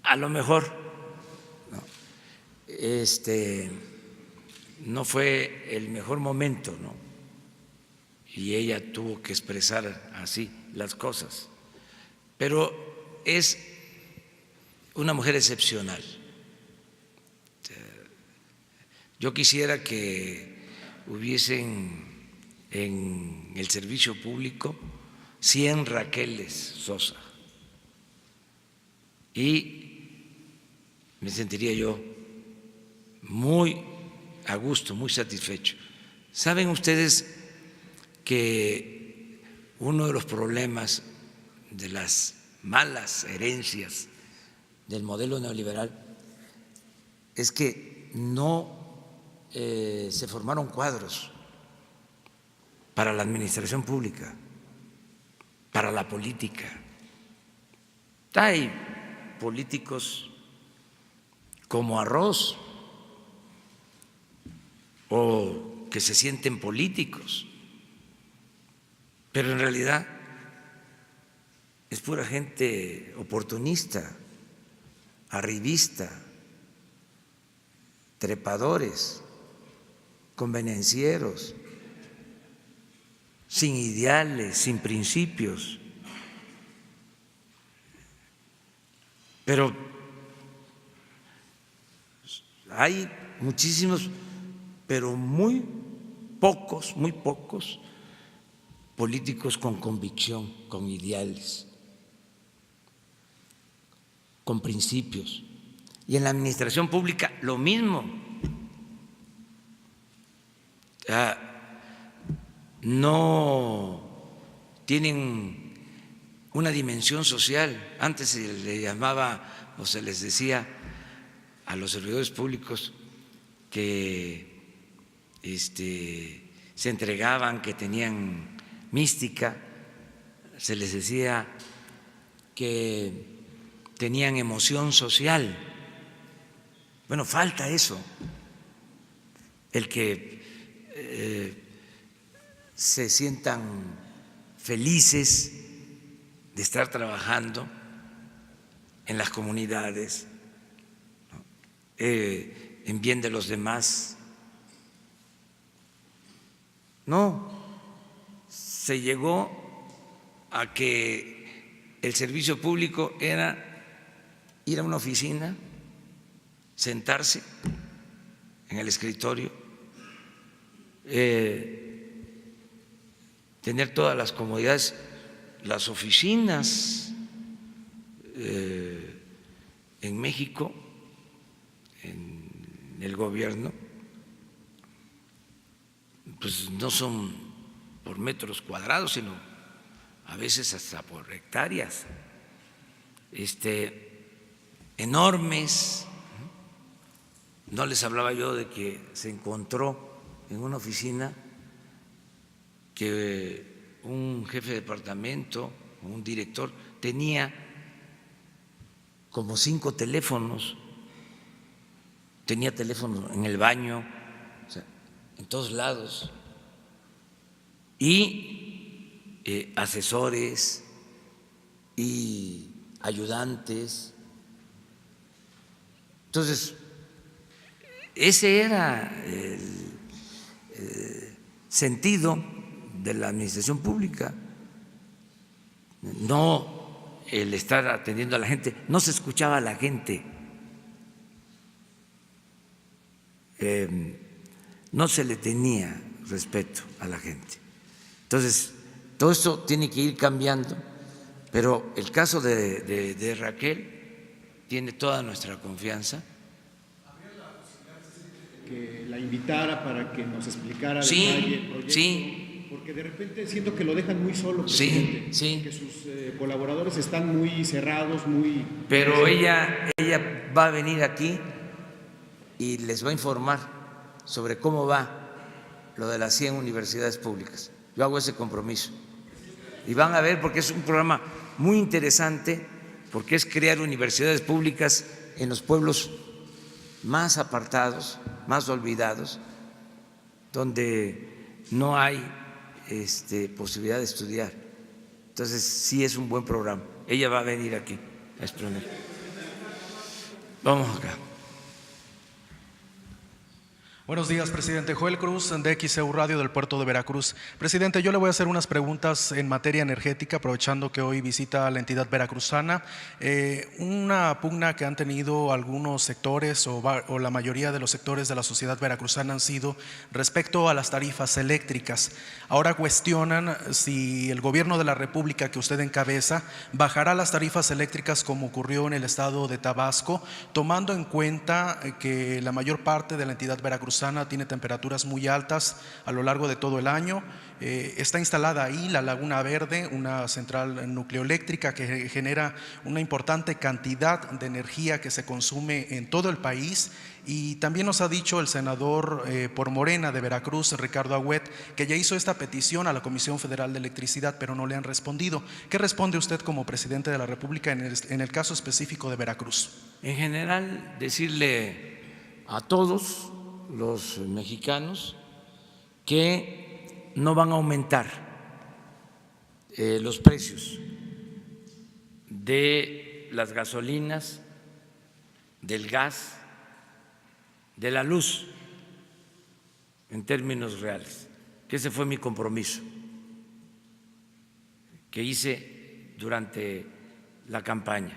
a lo mejor no fue el mejor momento, ¿no? Y ella tuvo que expresar así las cosas, pero es una mujer excepcional. Yo quisiera que hubiesen en el servicio público 100 Raqueles Sosa y me sentiría yo muy a gusto, muy satisfecho. ¿Saben ustedes que uno de los problemas de las malas herencias del modelo neoliberal es que no se formaron cuadros para la administración pública, para la política? Hay políticos como arroz o que se sienten políticos, pero en realidad es pura gente oportunista, arribista, trepadores, convenencieros, sin ideales, sin principios. Pero hay muchísimos, pero muy pocos políticos con convicción, con ideales, con principios. Y en la administración pública lo mismo. No tienen una dimensión social. Antes se le llamaba o se les decía a los servidores públicos que se entregaban, que tenían mística, se les decía que tenían emoción social. Bueno, falta eso, el que se sientan felices de estar trabajando en las comunidades, ¿no?, en bien de los demás. No, se llegó a que el servicio público era ir a una oficina, sentarse en el escritorio, tener todas las comodidades, las oficinas en México, en el gobierno, pues no son por metros cuadrados, sino a veces hasta por hectáreas, enormes. No les hablaba yo de que se encontró en una oficina que un jefe de departamento, un director, tenía como 5 teléfonos, tenía teléfonos en el baño, o sea, en todos lados, y asesores y ayudantes. Entonces, ese era el sentido de la administración pública, no el estar atendiendo a la gente. No se escuchaba a la gente, no se le tenía respeto a la gente. Entonces, todo esto tiene que ir cambiando, pero el caso de Raquel tiene toda nuestra confianza. Que la invitara para que nos explicara Sí, detalle el proyecto, sí. porque de repente siento que lo dejan muy solo, Sí, presidente, sí. que sus colaboradores están muy cerrados, muy… Pero ella va a venir aquí y les va a informar sobre cómo va lo de las 100 universidades públicas. Yo hago ese compromiso. Y van a ver, porque es un programa muy interesante, porque es crear universidades públicas en los pueblos más apartados, más olvidados, donde no hay posibilidad de estudiar. Entonces, sí es un buen programa. Ella va a venir aquí a exponer. Vamos acá. Buenos días, presidente. Joel Cruz, de XEU Radio del puerto de Veracruz. Presidente, yo le voy a hacer unas preguntas en materia energética, aprovechando que hoy visita la entidad veracruzana. Una pugna que han tenido algunos sectores o la mayoría de los sectores de la sociedad veracruzana han sido respecto a las tarifas eléctricas. Ahora cuestionan si el gobierno de la República que usted encabeza bajará las tarifas eléctricas como ocurrió en el estado de Tabasco, tomando en cuenta que la mayor parte de la entidad veracruzana tiene temperaturas muy altas a lo largo de todo el año. Está instalada ahí la Laguna Verde, una central nucleoeléctrica que genera una importante cantidad de energía que se consume en todo el país. Y también nos ha dicho el senador por Morena de Veracruz, Ricardo Agüet, que ya hizo esta petición a la Comisión Federal de Electricidad, pero no le han respondido. ¿Qué responde usted como presidente de la República en el caso específico de Veracruz? En general, decirle a todos los mexicanos que no van a aumentar los precios de las gasolinas, del gas, de la luz, en términos reales, que ese fue mi compromiso que hice durante la campaña,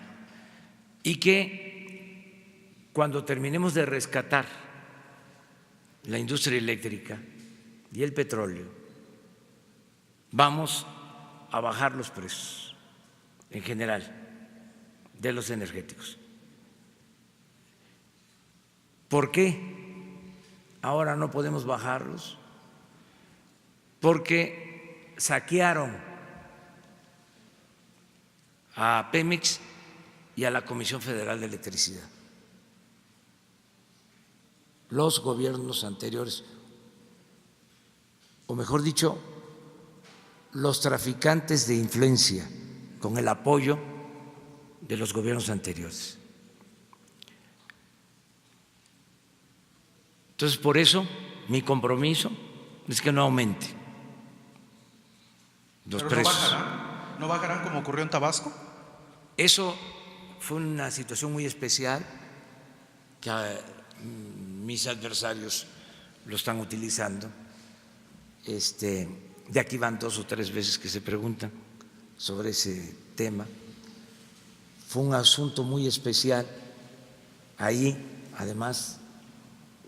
y que cuando terminemos de rescatar la industria eléctrica y el petróleo, vamos a bajar los precios en general de los energéticos. ¿Por qué ahora no podemos bajarlos? Porque saquearon a Pemex y a la Comisión Federal de Electricidad los gobiernos anteriores, o mejor dicho, los traficantes de influencia con el apoyo de los gobiernos anteriores. Entonces, por eso mi compromiso es que no aumente los precios. ¿No bajarán como ocurrió en Tabasco? Eso fue una situación muy especial que mis adversarios lo están utilizando. De aquí van 2 o 3 veces que se preguntan sobre ese tema. Fue un asunto muy especial. Ahí, además,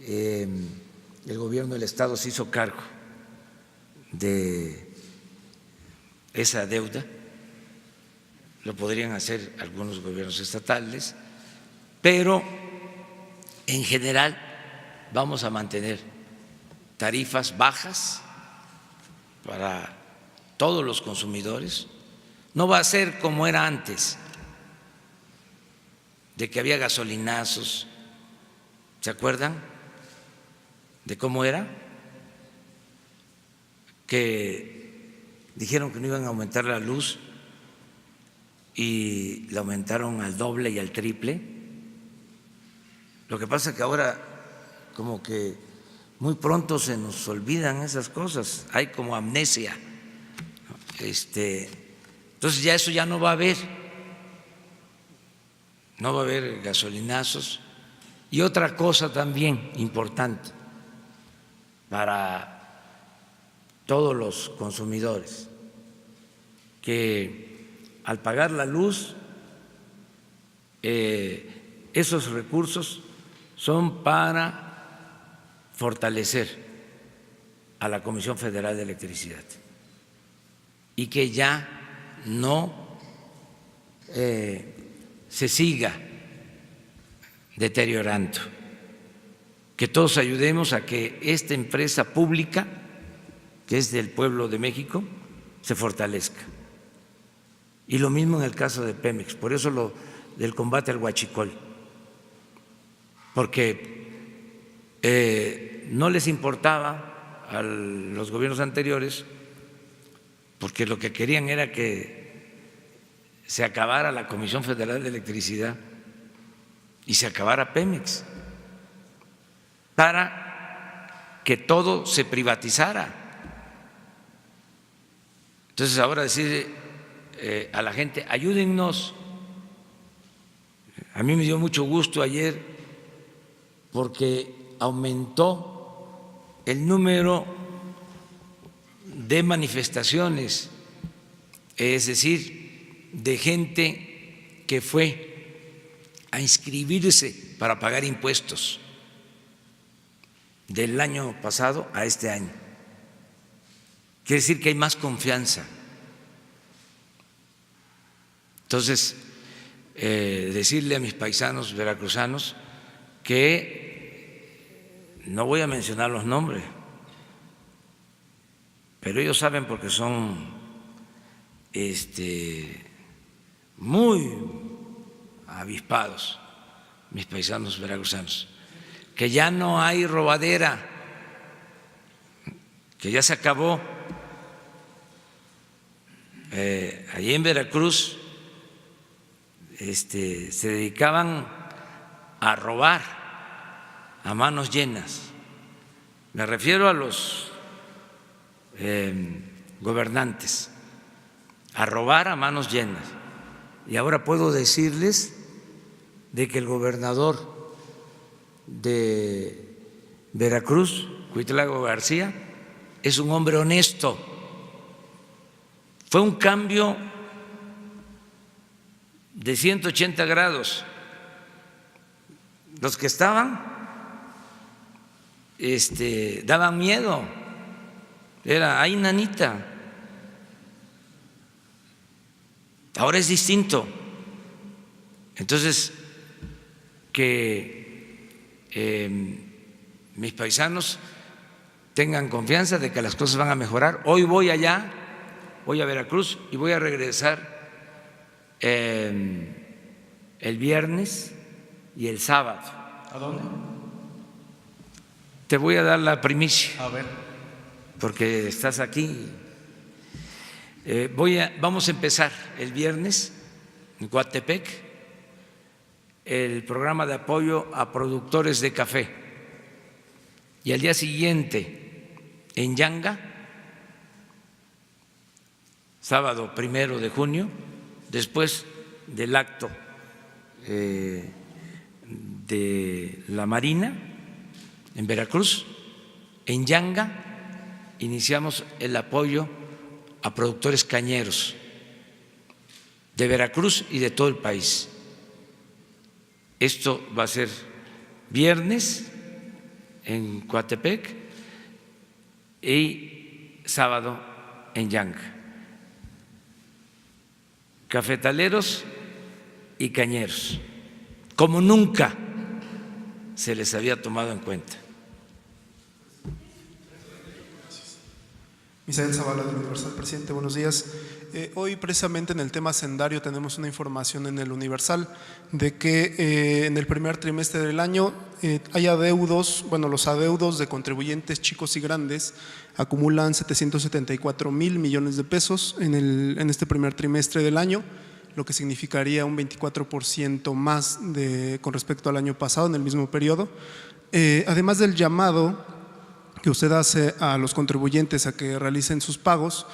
el gobierno del Estado se hizo cargo de esa deuda lo podrían hacer algunos gobiernos estatales, pero en general vamos a mantener tarifas bajas para todos los consumidores. No va a ser como era antes, de que había gasolinazos. ¿Se acuerdan de cómo era? Que dijeron que no iban a aumentar la luz y la aumentaron al doble y al triple. Lo que pasa es que ahora como que muy pronto se nos olvidan esas cosas, hay como amnesia. Entonces ya eso ya no va a haber, no va a haber gasolinazos. Y otra cosa también importante para todos los consumidores, que al pagar la luz, esos recursos son para fortalecer a la Comisión Federal de Electricidad y que ya no se siga deteriorando, que todos ayudemos a que esta empresa pública, que es del pueblo de México, se fortalezca. Y lo mismo en el caso de Pemex, por eso lo del combate al huachicol, porque no les importaba a los gobiernos anteriores, porque lo que querían era que se acabara la Comisión Federal de Electricidad y se acabara Pemex, para que todo se privatizara. Entonces ahora decir a la gente, ayúdennos. A mí me dio mucho gusto ayer porque aumentó el número de manifestaciones, es decir, de gente que fue a inscribirse para pagar impuestos del año pasado a este año. Quiere decir que hay más confianza. Entonces, decirle a mis paisanos veracruzanos que no voy a mencionar los nombres, pero ellos saben porque son muy avispados, mis paisanos veracruzanos, que ya no hay robadera, que ya se acabó. Allí en Veracruz se dedicaban a robar a manos llenas. Me refiero a los gobernantes, a robar a manos llenas. Y ahora puedo decirles de que el gobernador de Veracruz, Cuitláhuac García, es un hombre honesto. Fue un cambio de 180 grados. Los que estaban daban miedo. Era, ay, nanita. Ahora es distinto. Entonces, que mis paisanos tengan confianza de que las cosas van a mejorar. Hoy voy allá, voy a Veracruz y voy a regresar el viernes y el sábado. ¿A dónde? Te voy a dar la primicia. A ver. Porque estás aquí. Vamos a empezar el viernes en Coatepec el programa de apoyo a productores de café y al día siguiente en Yanga, sábado 1 de junio, después del acto de la Marina en Veracruz, en Yanga iniciamos el apoyo a productores cañeros de Veracruz y de todo el país. Esto va a ser viernes en Coatepec y sábado en Yanga. cafetaleros y cañeros, como nunca se les había tomado en cuenta. Misael Zavala del Universal. Presidente, buenos días. Hoy precisamente en el tema hacendario tenemos una información en el Universal de que en el primer trimestre del año hay adeudos, bueno, los adeudos de contribuyentes chicos y grandes acumulan 774,000 millones de pesos en este primer trimestre del año, lo que significaría un 24% más con respecto al año pasado en el mismo periodo. Además del llamado que usted hace a los contribuyentes a que realicen sus pagos,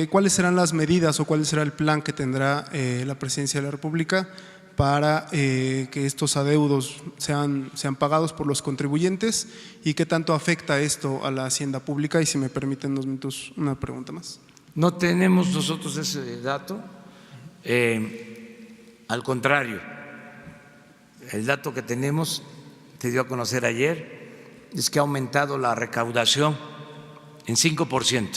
¿cuáles serán las medidas o cuál será el plan que tendrá la Presidencia de la República para que estos adeudos sean pagados por los contribuyentes y qué tanto afecta esto a la hacienda pública? Y si me permiten 2 minutos, una pregunta más. No tenemos nosotros ese dato, al contrario, el dato que tenemos, se dio a conocer ayer, es que ha aumentado la recaudación en 5%.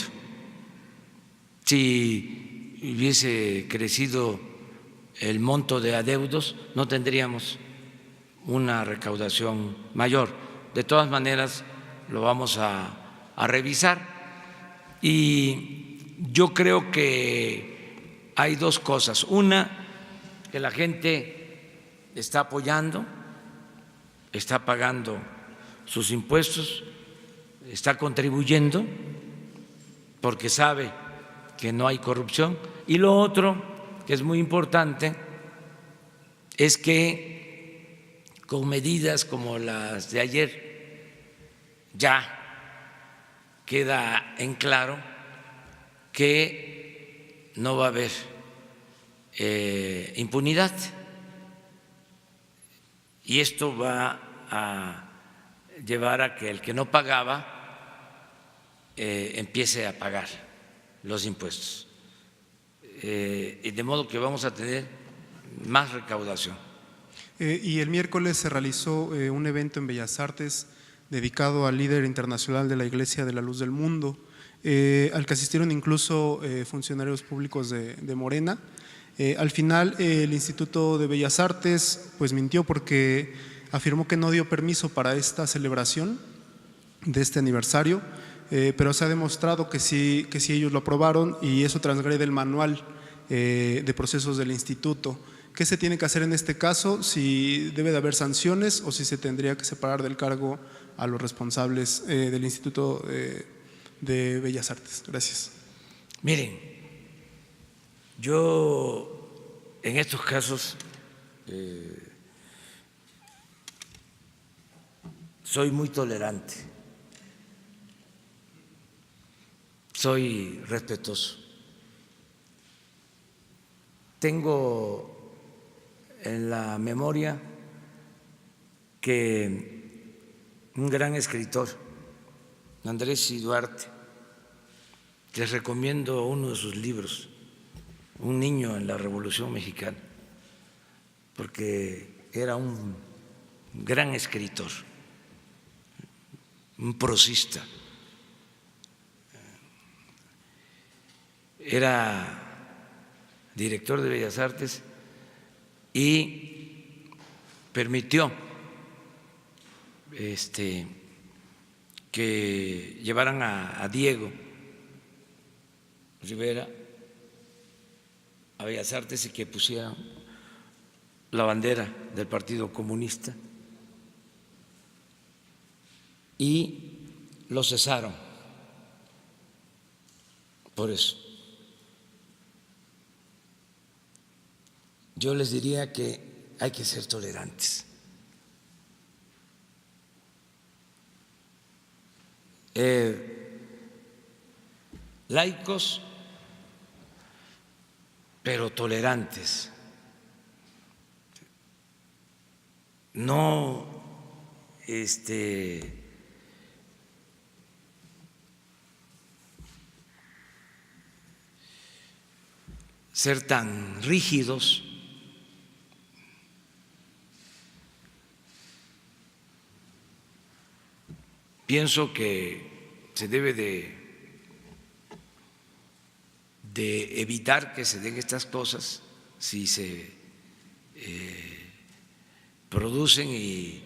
Si hubiese crecido el monto de adeudos, no tendríamos una recaudación mayor. De todas maneras, lo vamos a revisar. Y yo creo que hay 2 cosas. Una, que la gente está apoyando, está pagando sus impuestos, está contribuyendo porque sabe que no hay corrupción. Y lo otro, que es muy importante, es que con medidas como las de ayer ya queda en claro que no va a haber impunidad, y esto va a llevar a que el que no pagaba empiece a pagar los impuestos, y de modo que vamos a tener más recaudación. Y el miércoles se realizó un evento en Bellas Artes dedicado al líder internacional de la Iglesia de la Luz del Mundo, al que asistieron incluso funcionarios públicos de Morena. Al final el Instituto de Bellas Artes pues mintió porque afirmó que no dio permiso para esta celebración de este aniversario, pero se ha demostrado que sí ellos lo aprobaron, y eso transgrede el manual de procesos del instituto. ¿Qué se tiene que hacer en este caso? ¿Si debe de haber sanciones o si se tendría que separar del cargo a los responsables del Instituto de Bellas Artes? Gracias. Miren, yo en estos casos soy muy tolerante, soy respetuoso. Tengo en la memoria que un gran escritor, Andrés I. Duarte, les recomiendo uno de sus libros, Un niño en la Revolución Mexicana, porque era un gran escritor, un prosista. Era director de Bellas Artes y permitió que llevaran a Diego Rivera a Bellas Artes y que pusieran la bandera del Partido Comunista, y lo cesaron por eso. Yo les diría que hay que ser tolerantes. Laicos, pero tolerantes. No ser tan rígidos. Pienso que se debe de evitar que se den estas cosas si se producen y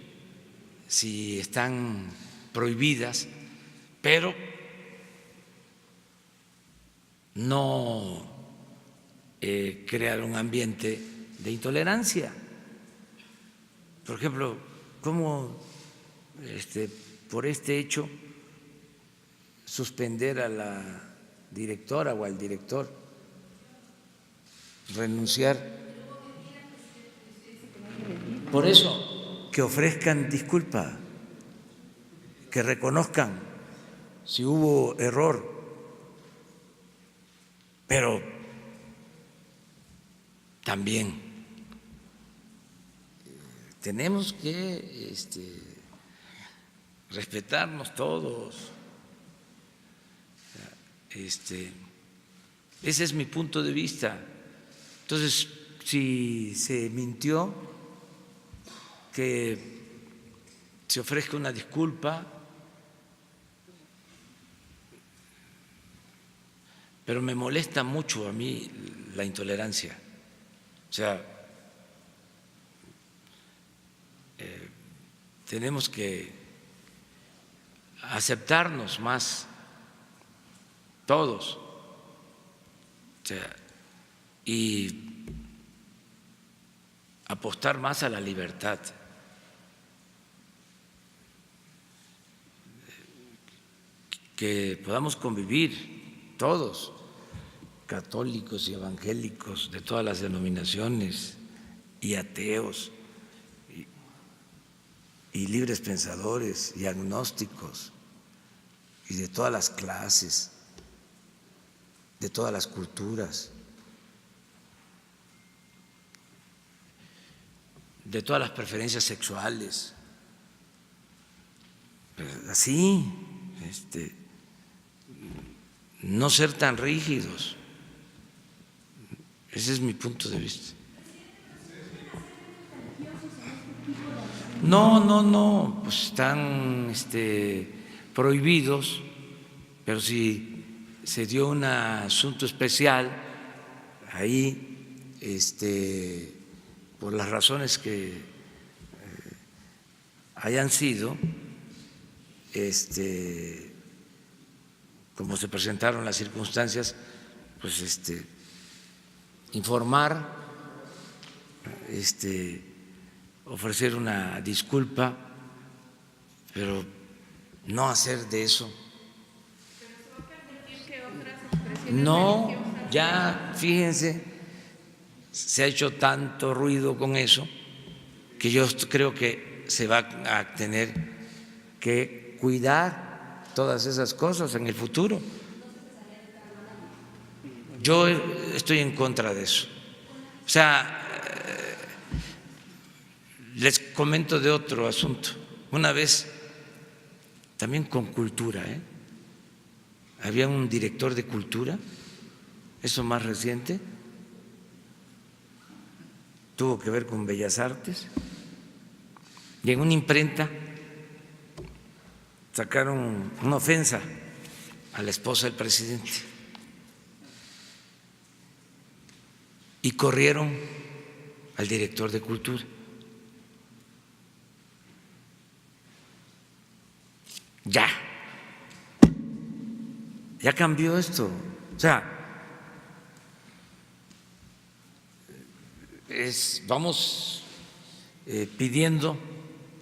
si están prohibidas, pero no crear un ambiente de intolerancia. Por ejemplo, ¿cómo por este hecho suspender a la directora o al director, renunciar? Por eso, que ofrezcan disculpa, que reconozcan si hubo error, pero también tenemos que respetarnos todos. Ese es mi punto de vista. Entonces, si se mintió, que se ofrezca una disculpa, pero me molesta mucho a mí la intolerancia. O sea, tenemos que aceptarnos más todos, o sea, y apostar más a la libertad. Que podamos convivir todos, católicos y evangélicos de todas las denominaciones, y ateos, y libres pensadores, y agnósticos, y de todas las clases, de todas las culturas, de todas las preferencias sexuales. Así, no ser tan rígidos. Ese es mi punto de vista. No, pues están prohibidos, pero si se dio un asunto especial ahí, por las razones que hayan sido, como se presentaron las circunstancias, pues informar, ofrecer una disculpa, pero no hacer de eso. No, ya fíjense, se ha hecho tanto ruido con eso que yo creo que se va a tener que cuidar todas esas cosas en el futuro. Yo estoy en contra de eso. O sea, les comento de otro asunto. Una vez, también con cultura, había un director de cultura, eso más reciente, tuvo que ver con Bellas Artes, y en una imprenta sacaron una ofensa a la esposa del presidente y corrieron al director de cultura. Ya cambió esto. O sea, vamos pidiendo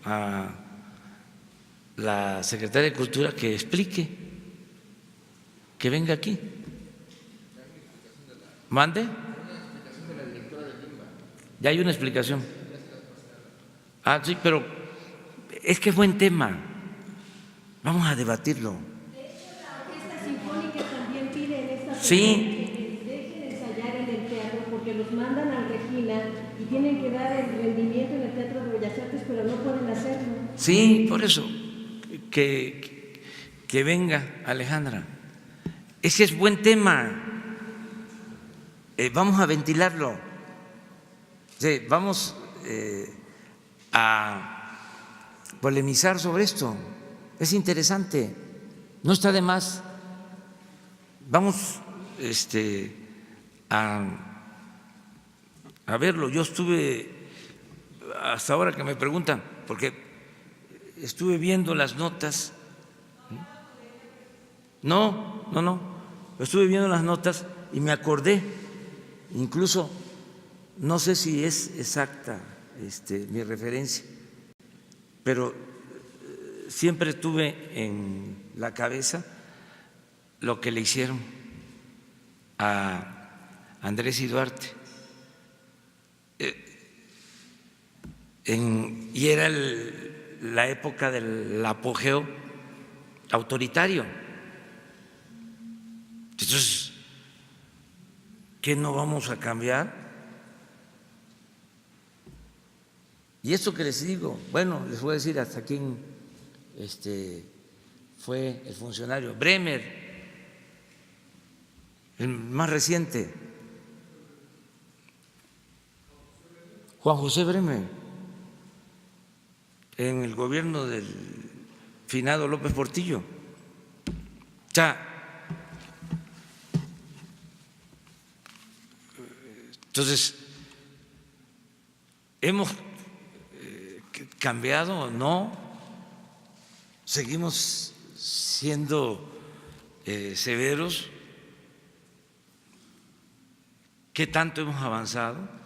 a la secretaria de Cultura que explique, que venga aquí. ¿Mande? Ya hay una explicación. Ah, sí, pero es que es buen tema. Vamos a debatirlo. De hecho, la Orquesta Sinfónica también pide en esta Sí. que dejen ensayar en el teatro porque los mandan a Regina y tienen que dar el rendimiento en el Teatro de Bellas Artes, pero no pueden hacerlo. Sí, por eso, que venga Alejandra. Ese es buen tema. Vamos a ventilarlo. Sí, vamos a polemizar sobre esto. Es interesante, no está de más. Vamos a a verlo. Yo estuve, hasta ahora que me preguntan, porque estuve viendo las notas. No, estuve viendo las notas y me acordé, incluso no sé si es exacta mi referencia, pero siempre tuve en la cabeza lo que le hicieron a Andrés y Duarte. Y era la época del apogeo autoritario. Entonces, ¿qué no vamos a cambiar? Y esto que les digo, bueno, les voy a decir hasta quién fue el funcionario. Bremer, el más reciente, Juan José Bremer, en el gobierno del finado López Portillo. O sea, entonces, ¿hemos cambiado o no? ¿Seguimos siendo severos? ¿Qué tanto hemos avanzado?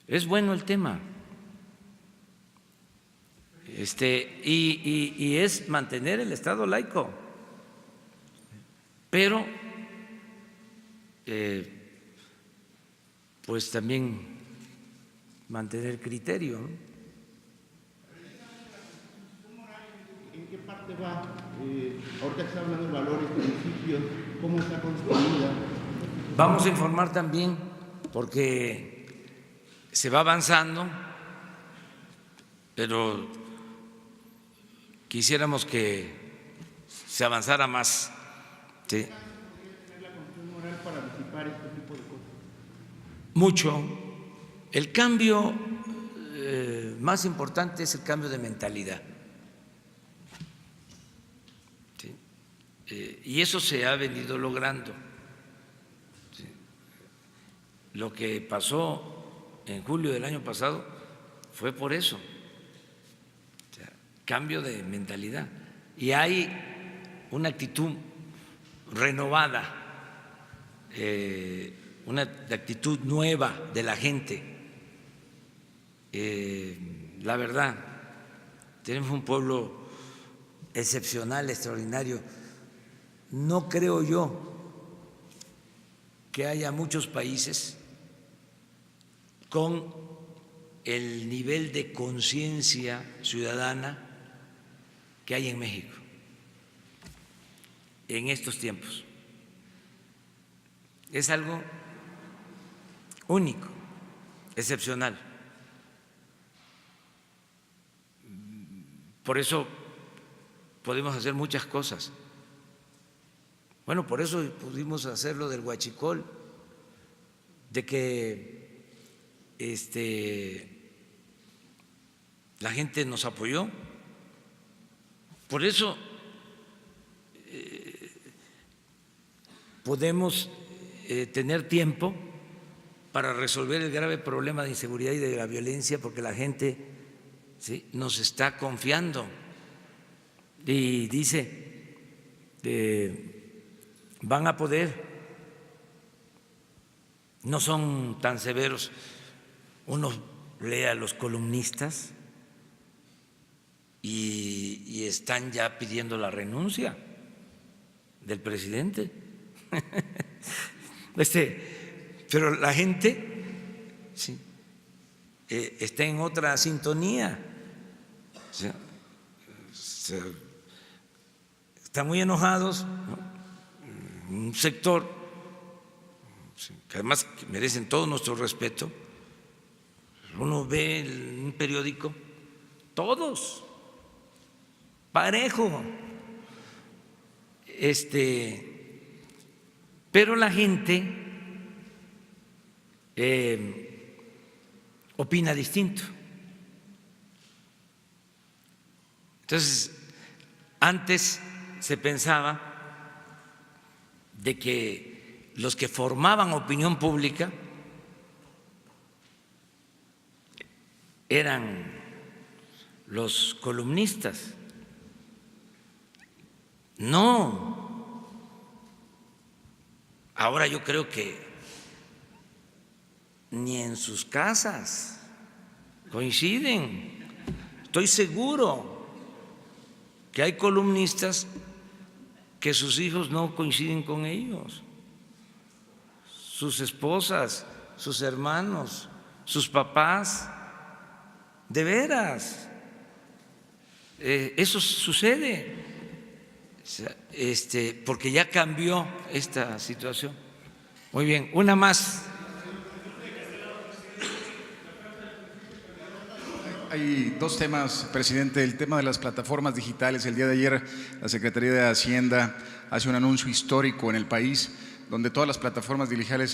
Es bueno el tema. Y es mantener el Estado laico, pero pues también mantener criterio, ¿no? ¿En qué parte va? Ahorita que está hablando de valores, principios, ¿cómo está construida? Vamos a informar también, porque se va avanzando, pero quisiéramos que se avanzara más. ¿Sí? Mucho. El cambio más importante es el cambio de mentalidad. ¿Sí? Y eso se ha venido logrando. ¿Sí? Lo que pasó en julio del año pasado fue por eso. O sea, cambio de mentalidad. Y hay una actitud renovada, una actitud nueva de la gente. La verdad, tenemos un pueblo excepcional, extraordinario. No creo yo que haya muchos países con el nivel de conciencia ciudadana que hay en México en estos tiempos. Es algo único, excepcional. Por eso podemos hacer muchas cosas. Bueno, por eso pudimos hacer lo del huachicol, de que la gente nos apoyó. Por eso podemos tener tiempo para resolver el grave problema de inseguridad y de la violencia, porque la gente, ¿sí?, nos está confiando y dice van a poder, no son tan severos. Uno lee a los columnistas y están ya pidiendo la renuncia del presidente. Pero la gente, sí, está en otra sintonía. O sea, están muy enojados, ¿no? Un sector que además merecen todo nuestro respeto. Uno ve en un periódico, todos parejo, pero la gente opina distinto. Entonces, antes se pensaba de que los que formaban opinión pública eran los columnistas. No. Ahora yo creo que ni en sus casas coinciden. Estoy seguro que hay columnistas que sus hijos no coinciden con ellos, sus esposas, sus hermanos, sus papás. De veras, eso sucede, porque ya cambió esta situación. Muy bien, una más. Hay dos temas, presidente. El tema de las plataformas digitales. El día de ayer la Secretaría de Hacienda hace un anuncio histórico en el país, donde todas las plataformas digitales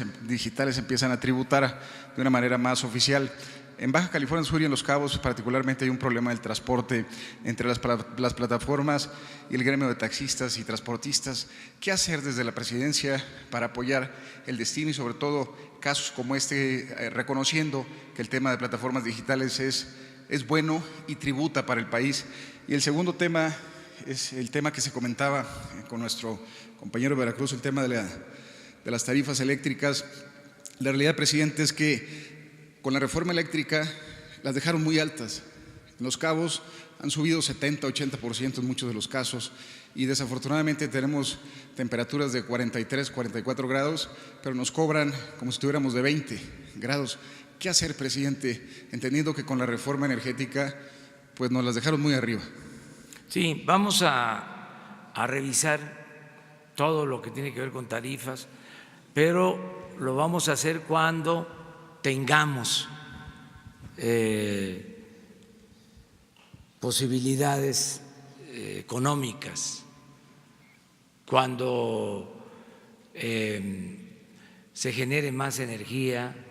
empiezan a tributar de una manera más oficial. En Baja California Sur y en Los Cabos particularmente hay un problema del transporte entre las plataformas y el gremio de taxistas y transportistas. ¿Qué hacer desde la presidencia para apoyar el destino y sobre todo casos como este, reconociendo que el tema de plataformas digitales es bueno y tributa para el país? Y el segundo tema es el tema que se comentaba con nuestro compañero de Veracruz, el tema de las tarifas eléctricas. La realidad, presidente, es que con la reforma eléctrica las dejaron muy altas. En Los Cabos han subido 70, 80% en muchos de los casos y desafortunadamente tenemos temperaturas de 43, 44 grados, pero nos cobran como si estuviéramos de 20 grados. ¿Qué hacer, presidente, entendiendo que con la reforma energética pues nos las dejaron muy arriba? Sí, vamos a revisar todo lo que tiene que ver con tarifas, pero lo vamos a hacer cuando tengamos posibilidades económicas, cuando se genere más energía,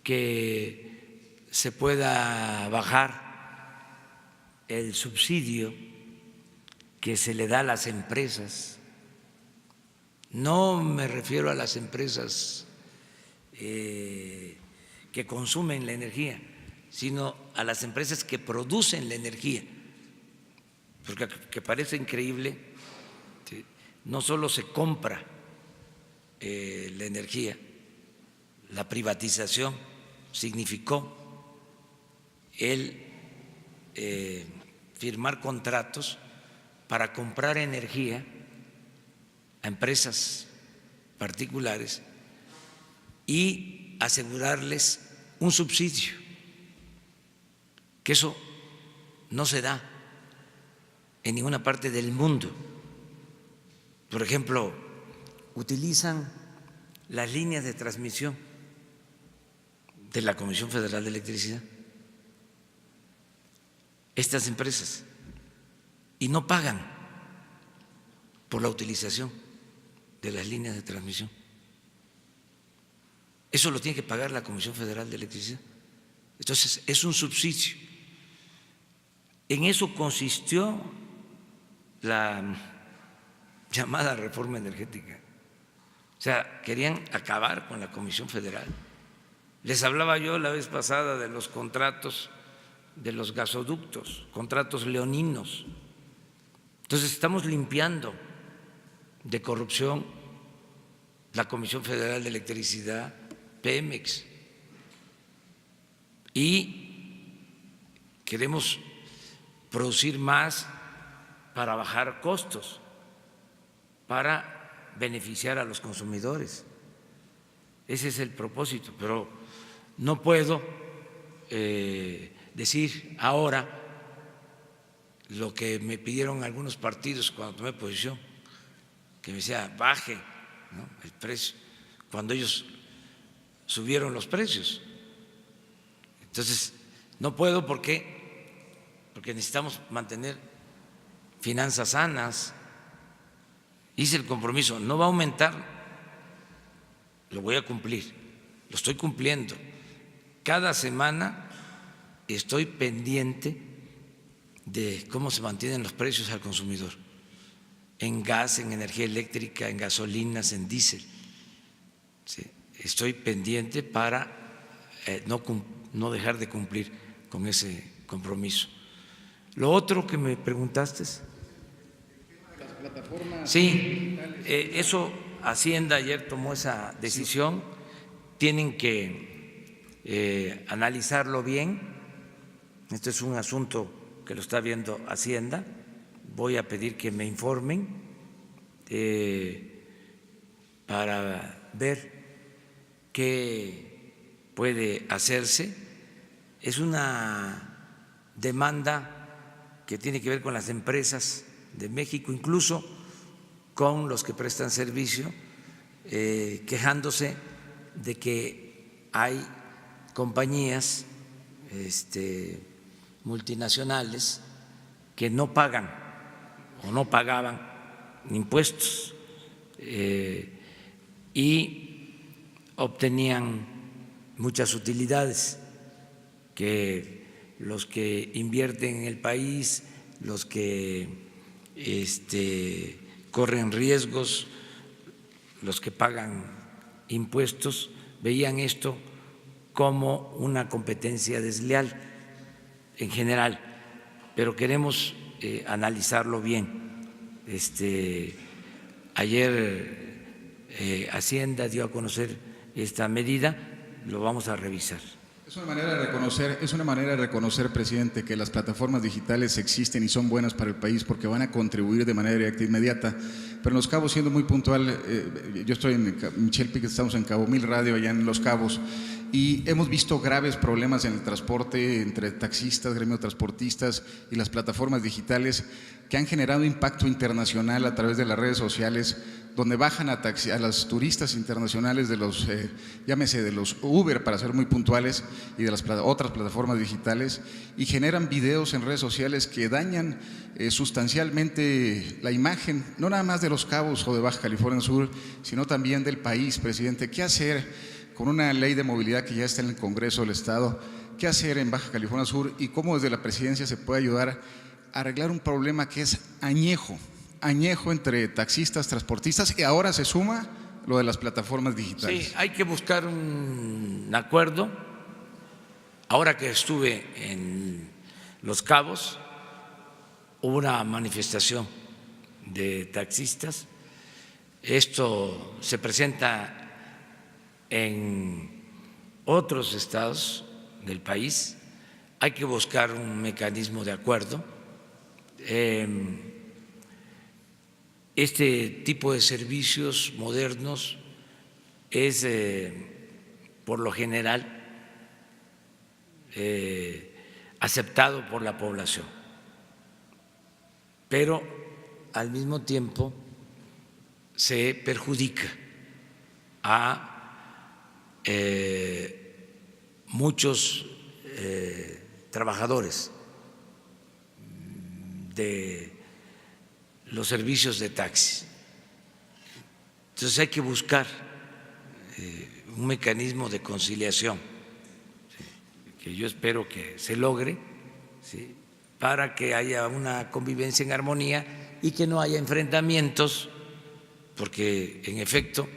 que se pueda bajar el subsidio que se le da a las empresas. No me refiero a las empresas que consumen la energía, sino a las empresas que producen la energía, porque que parece increíble, ¿sí? No solo se compra la energía, la privatización significó el firmar contratos para comprar energía a empresas particulares y asegurarles un subsidio, que eso no se da en ninguna parte del mundo. Por ejemplo, utilizan las líneas de transmisión de la Comisión Federal de Electricidad, estas empresas, y no pagan por la utilización de las líneas de transmisión. Eso lo tiene que pagar la Comisión Federal de Electricidad. Entonces, es un subsidio. En eso consistió la llamada reforma energética. O sea, querían acabar con la Comisión Federal. Les hablaba yo la vez pasada de los contratos de los gasoductos, contratos leoninos. Entonces, estamos limpiando de corrupción la Comisión Federal de Electricidad, Pemex, y queremos producir más para bajar costos, para beneficiar a los consumidores. Ese es el propósito, pero no puedo decir ahora lo que me pidieron algunos partidos cuando tomé posición, que me decía baje, ¿no?, el precio, cuando ellos subieron los precios. Entonces, no puedo porque necesitamos mantener finanzas sanas. Hice el compromiso, no va a aumentar, lo voy a cumplir, lo estoy cumpliendo. Cada semana estoy pendiente de cómo se mantienen los precios al consumidor, en gas, en energía eléctrica, en gasolinas, en diésel. ¿sí? Estoy pendiente para no dejar de cumplir con ese compromiso. Lo otro que me preguntaste. Sí, eso Hacienda ayer tomó esa decisión. Tienen que analizarlo bien. Este es un asunto que lo está viendo Hacienda. Voy a pedir que me informen para ver qué puede hacerse. Es una demanda que tiene que ver con las empresas de México, incluso con los que prestan servicio, quejándose de que hay compañías multinacionales que no pagan o no pagaban impuestos y obtenían muchas utilidades que los que invierten en el país, los que corren riesgos, los que pagan impuestos, veían esto como una competencia desleal en general, pero queremos analizarlo bien. Ayer Hacienda dio a conocer esta medida, lo vamos a revisar. Es una manera de reconocer, presidente, que las plataformas digitales existen y son buenas para el país porque van a contribuir de manera directa e inmediata. Pero en Los Cabos, siendo muy puntual, yo estoy en Michelle Piquet, estamos en Cabo Mil Radio, allá en Los Cabos, y hemos visto graves problemas en el transporte entre taxistas, gremio de transportistas y las plataformas digitales que han generado impacto internacional a través de las redes sociales, donde bajan a las turistas internacionales de los, llámese de los Uber, para ser muy puntuales, y de las otras plataformas digitales, y generan videos en redes sociales que dañan sustancialmente la imagen, no nada más de Los Cabos o de Baja California Sur, sino también del país, presidente. ¿Qué hacer con una ley de movilidad que ya está en el Congreso del Estado? ¿Qué hacer en Baja California Sur y cómo desde la presidencia se puede ayudar a arreglar un problema que es añejo entre taxistas, transportistas, y ahora se suma lo de las plataformas digitales? Sí, hay que buscar un acuerdo. Ahora que estuve en Los Cabos, hubo una manifestación de taxistas. Esto se presenta en otros estados del país. Hay que buscar un mecanismo de acuerdo. Este tipo de servicios modernos es, por lo general, aceptado por la población, pero al mismo tiempo se perjudica a muchos trabajadores de los servicios de taxi. Entonces hay que buscar un mecanismo de conciliación, ¿sí?, que yo espero que se logre, ¿sí?, para que haya una convivencia en armonía y que no haya enfrentamientos, porque en efecto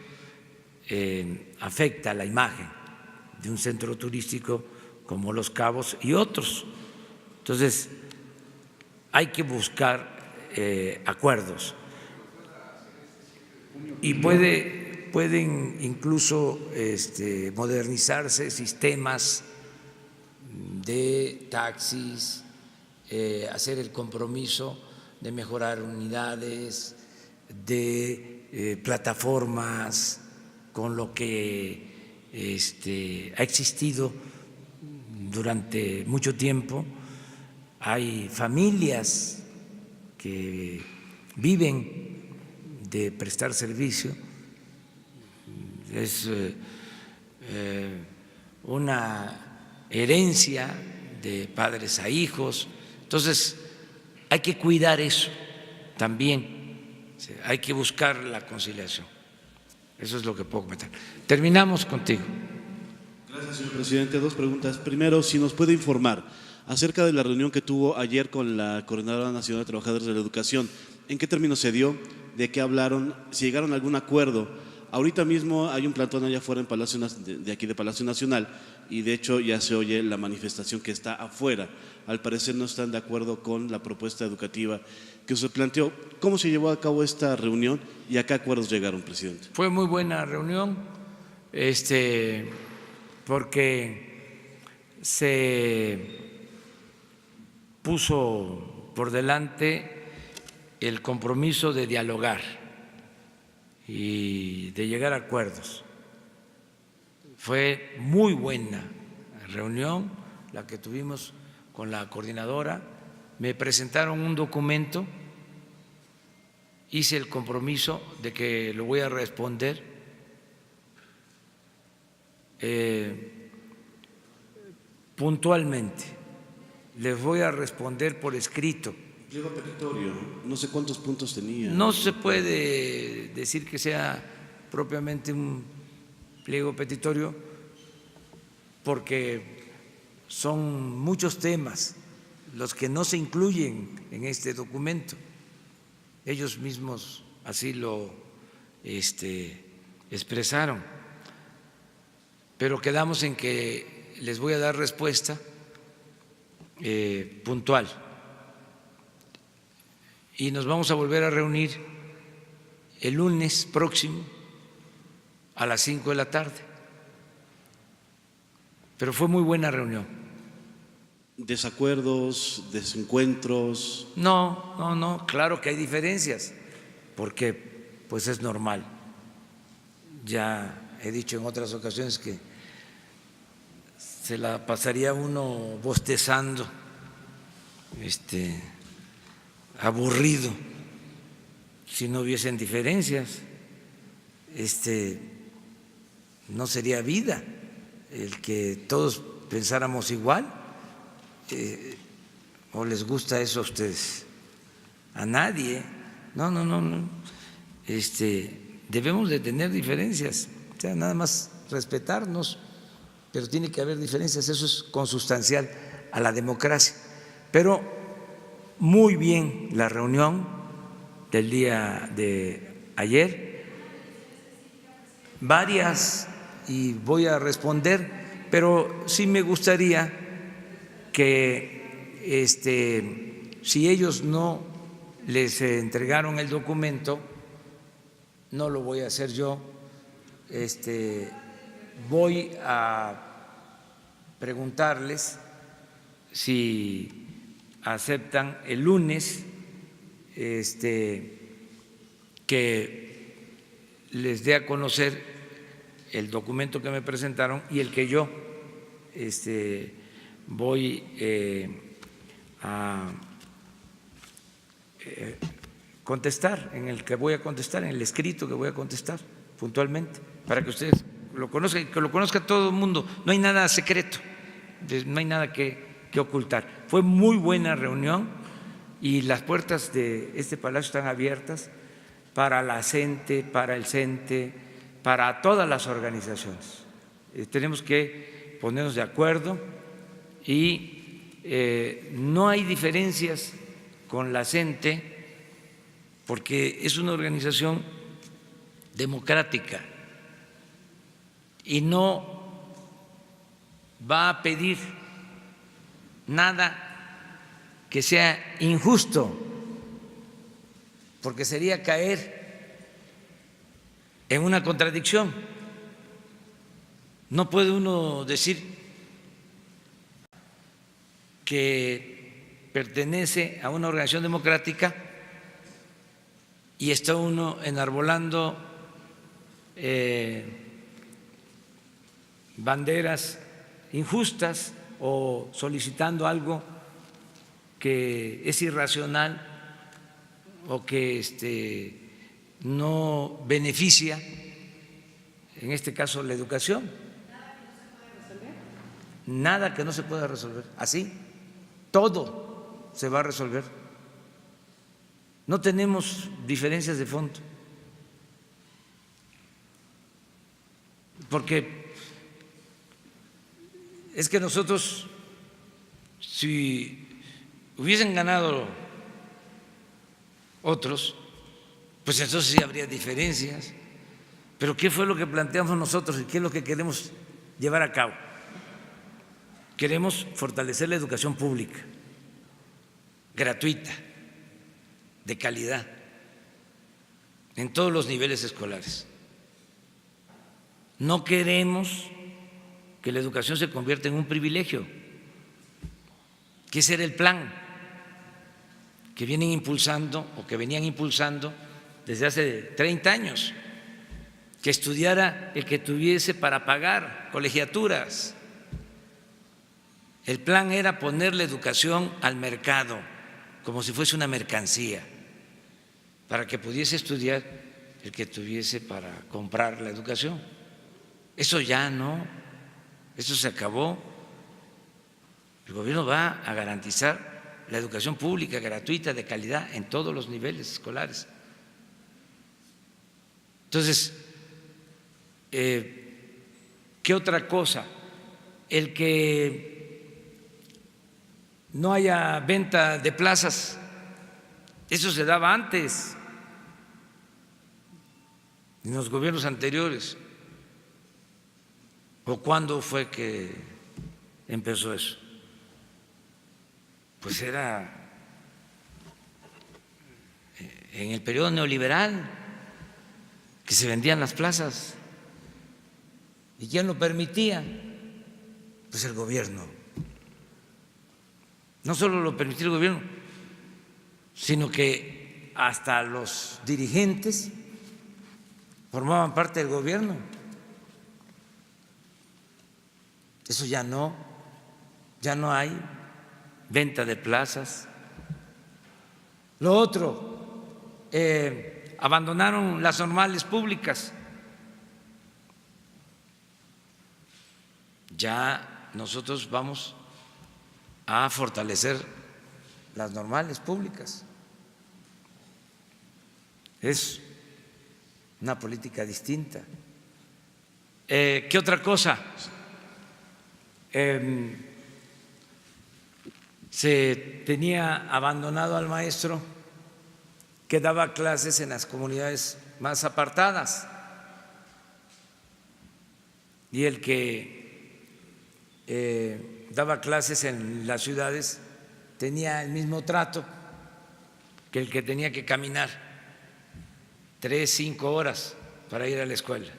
afecta la imagen de un centro turístico como Los Cabos y otros. Entonces hay que buscar acuerdos y pueden incluso modernizarse sistemas de taxis, hacer el compromiso de mejorar unidades, de plataformas, con lo que ha existido durante mucho tiempo. Hay familias que viven de prestar servicio, es una herencia de padres a hijos. Entonces hay que cuidar eso también, hay que buscar la conciliación. Eso es lo que puedo comentar. Terminamos contigo. Gracias, señor presidente. Dos preguntas. Primero, si nos puede informar acerca de la reunión que tuvo ayer con la Coordinadora Nacional de Trabajadores de la Educación. ¿En qué términos se dio? ¿De qué hablaron? ¿Si llegaron a algún acuerdo Ahorita mismo hay un plantón allá afuera en Palacio, de aquí de Palacio Nacional, y de hecho ya se oye la manifestación que está afuera. Al parecer no están de acuerdo con la propuesta educativa que usted planteó. ¿Cómo se llevó a cabo esta reunión y a qué acuerdos llegaron, presidente? Fue muy buena reunión, porque se puso por delante el compromiso de dialogar y de llegar a acuerdos. Fue muy buena reunión la que tuvimos con la coordinadora. Me presentaron un documento, hice el compromiso de que lo voy a responder puntualmente. Les voy a responder por escrito. Pliego petitorio, no sé cuántos puntos tenía. No se puede decir que sea propiamente un pliego petitorio porque son muchos temas los que no se incluyen en este documento. Ellos mismos así lo expresaron, pero quedamos en que les voy a dar respuesta puntual. Y nos vamos a volver a reunir el lunes próximo a las 5 de la tarde. Pero fue muy buena reunión. ¿Desacuerdos, desencuentros? No, claro que hay diferencias, porque pues es normal. Ya he dicho en otras ocasiones que se la pasaría uno bostezando, aburrido si no hubiesen diferencias. No sería vida el que todos pensáramos igual. ¿O les gusta eso a ustedes? A nadie. No. Debemos de tener diferencias, o sea, nada más respetarnos, pero tiene que haber diferencias. Eso es consustancial a la democracia. Pero muy bien la reunión del día de ayer, varias, y voy a responder, pero sí me gustaría que si ellos no les entregaron el documento, no lo voy a hacer yo, voy a preguntarles si aceptan el lunes que les dé a conocer el documento que me presentaron y el que yo voy a contestar, en el que voy a contestar, en el escrito que voy a contestar puntualmente, para que ustedes lo conozcan y que lo conozca todo el mundo. No hay nada secreto, no hay nada que ocultar. Fue muy buena reunión y las puertas de este palacio están abiertas para la CENTE, para el CENTE, para todas las organizaciones. Tenemos que ponernos de acuerdo y no hay diferencias con la CENTE porque es una organización democrática y no va a pedir nada que sea injusto, porque sería caer en una contradicción. No puede uno decir que pertenece a una organización democrática y está uno enarbolando banderas injustas o solicitando algo que es irracional o que no beneficia, en este caso la educación. Nada que no se pueda resolver. Así, todo se va a resolver. No tenemos diferencias de fondo, porque es que nosotros, si hubiesen ganado otros, pues entonces sí habría diferencias, Pero ¿qué fue lo que planteamos nosotros y qué es lo que queremos llevar a cabo? Queremos fortalecer la educación pública, gratuita, de calidad, en todos los niveles escolares. No queremos que la educación se convierta en un privilegio, que ese era el plan que vienen impulsando o que venían impulsando desde hace 30 años, que estudiara el que tuviese para pagar colegiaturas. El plan era poner la educación al mercado, como si fuese una mercancía, para que pudiese estudiar el que tuviese para comprar la educación. Eso ya no, eso se acabó. El gobierno va a garantizar la educación pública, gratuita, de calidad, en todos los niveles escolares. Entonces, ¿qué otra cosa? El que no haya venta de plazas, eso se daba antes, en los gobiernos anteriores. ¿O cuándo fue que empezó eso? Pues era en el periodo neoliberal que se vendían las plazas. ¿Y quién lo permitía? Pues el gobierno. No solo lo permitía el gobierno, sino que hasta los dirigentes formaban parte del gobierno. Eso ya no hay venta de plazas. Lo otro, abandonaron las normales públicas. Ya nosotros vamos a fortalecer las normales públicas. Es una política distinta. ¿Qué otra cosa? Se tenía abandonado al maestro que daba clases en las comunidades más apartadas, y el que daba clases en las ciudades tenía el mismo trato que el que tenía que caminar 3, 5 horas para ir a la escuela,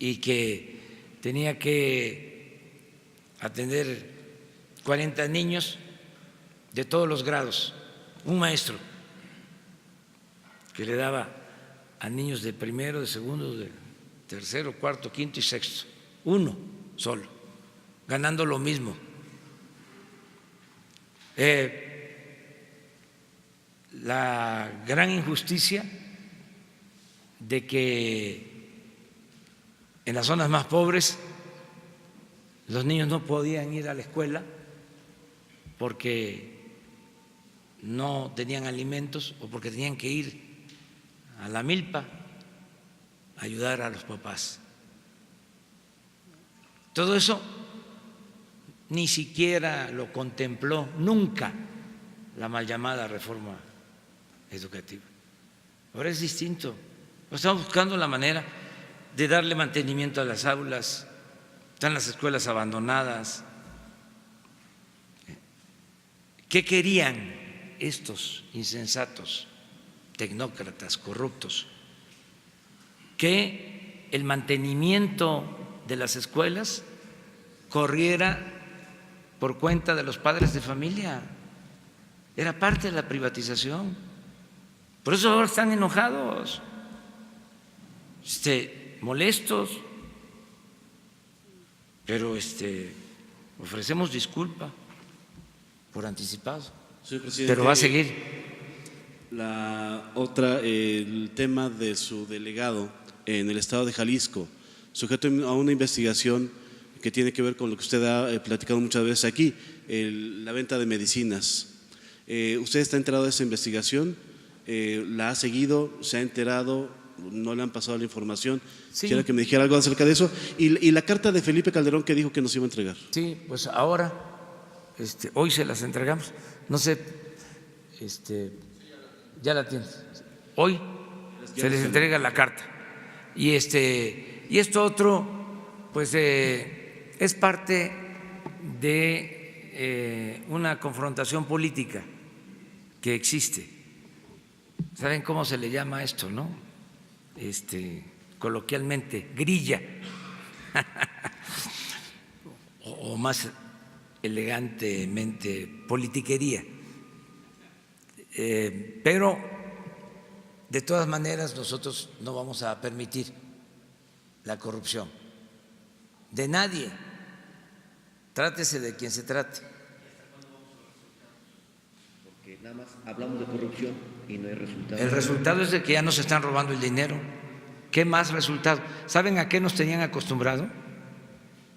y que tenía que atender 40 niños de todos los grados, un maestro que le daba a niños de primero, de segundo, de tercero, cuarto, quinto y sexto, uno solo, ganando lo mismo. La gran injusticia de que en las zonas más pobres los niños no podían ir a la escuela porque no tenían alimentos o porque tenían que ir a la milpa a ayudar a los papás. Todo eso ni siquiera lo contempló nunca la mal llamada reforma educativa. Ahora es distinto. Estamos buscando la manera de darle mantenimiento a las aulas. Están las escuelas abandonadas. ¿Qué querían estos insensatos, tecnócratas, corruptos? Que el mantenimiento de las escuelas corriera por cuenta de los padres de familia. Era parte de la privatización. Por eso ahora están enojados, molestos, pero ofrecemos disculpa por anticipado. Señor presidente, pero va a seguir. La otra, el tema de su delegado en el estado de Jalisco, sujeto a una investigación que tiene que ver con lo que usted ha platicado muchas veces aquí, la venta de medicinas. ¿Usted está enterado de esa investigación? ¿La ha seguido? ¿Se ha enterado? ¿No le han pasado la información? Sí. Quisiera que me dijera algo acerca de eso. Y la carta de Felipe Calderón que dijo que nos iba a entregar. Sí, pues ahora, hoy se las entregamos. No sé, ya la tienes. Hoy se les entrega la carta Y esto otro, pues es parte de una confrontación política que existe. ¿Saben cómo se le llama esto, no? Coloquialmente, grilla, o más elegantemente, politiquería. Pero de todas maneras nosotros no vamos a permitir la corrupción de nadie, trátese de quien se trate. Porque nada más hablamos de corrupción y no hay resultados. El resultado es de que ya nos están robando el dinero. ¿Qué más resultado? ¿Saben a qué nos tenían acostumbrado?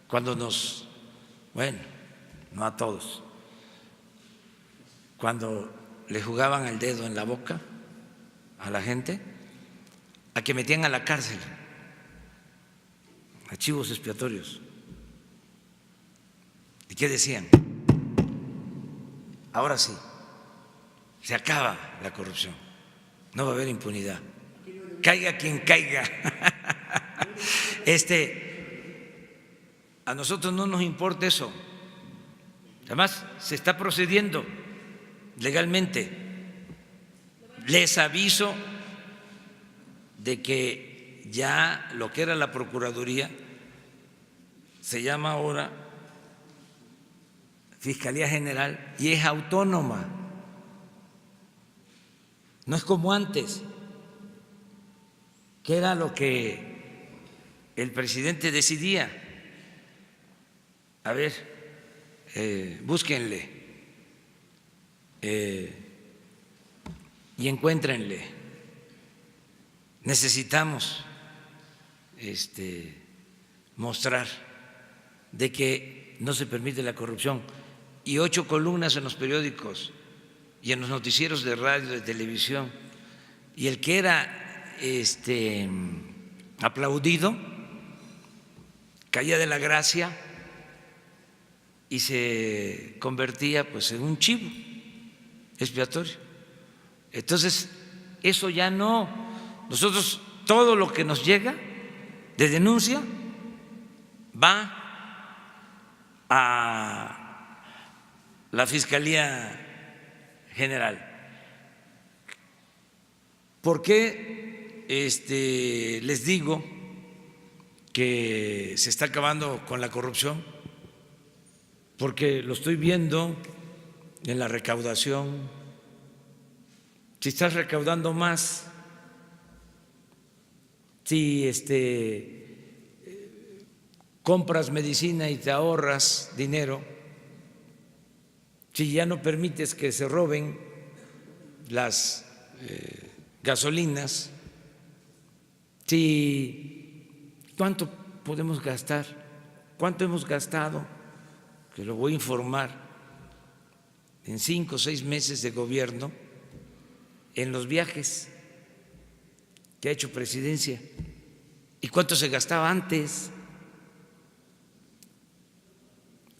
Cuando bueno, no a todos, cuando le jugaban el dedo en la boca a la gente, a que metían a la cárcel, archivos expiatorios. ¿Y qué decían? Ahora sí, se acaba la corrupción, no va a haber impunidad, caiga quien caiga. A nosotros no nos importa eso. Además, se está procediendo legalmente. Les aviso de que ya lo que era la Procuraduría se llama ahora Fiscalía General y es autónoma. No es como antes, que era lo que el presidente decidía. A ver, búsquenle y encuéntrenle. Necesitamos mostrar de que no se permite la corrupción. Y 8 columnas en los periódicos y en los noticieros de radio, de televisión. Y el que era aplaudido caía de la gracia y se convertía pues en un chivo expiatorio. Entonces, eso ya no. Nosotros, todo lo que nos llega de denuncia va a la Fiscalía General. ¿Por qué les digo que se está acabando con la corrupción? Porque lo estoy viendo en la recaudación. Si estás recaudando más, si compras medicina y te ahorras dinero, si ya no permites que se roben las gasolinas, ¿cuánto podemos gastar? ¿Cuánto hemos gastado? Que lo voy a informar en 5 o 6 meses de gobierno en los viajes que ha hecho Presidencia. ¿Y cuánto se gastaba antes?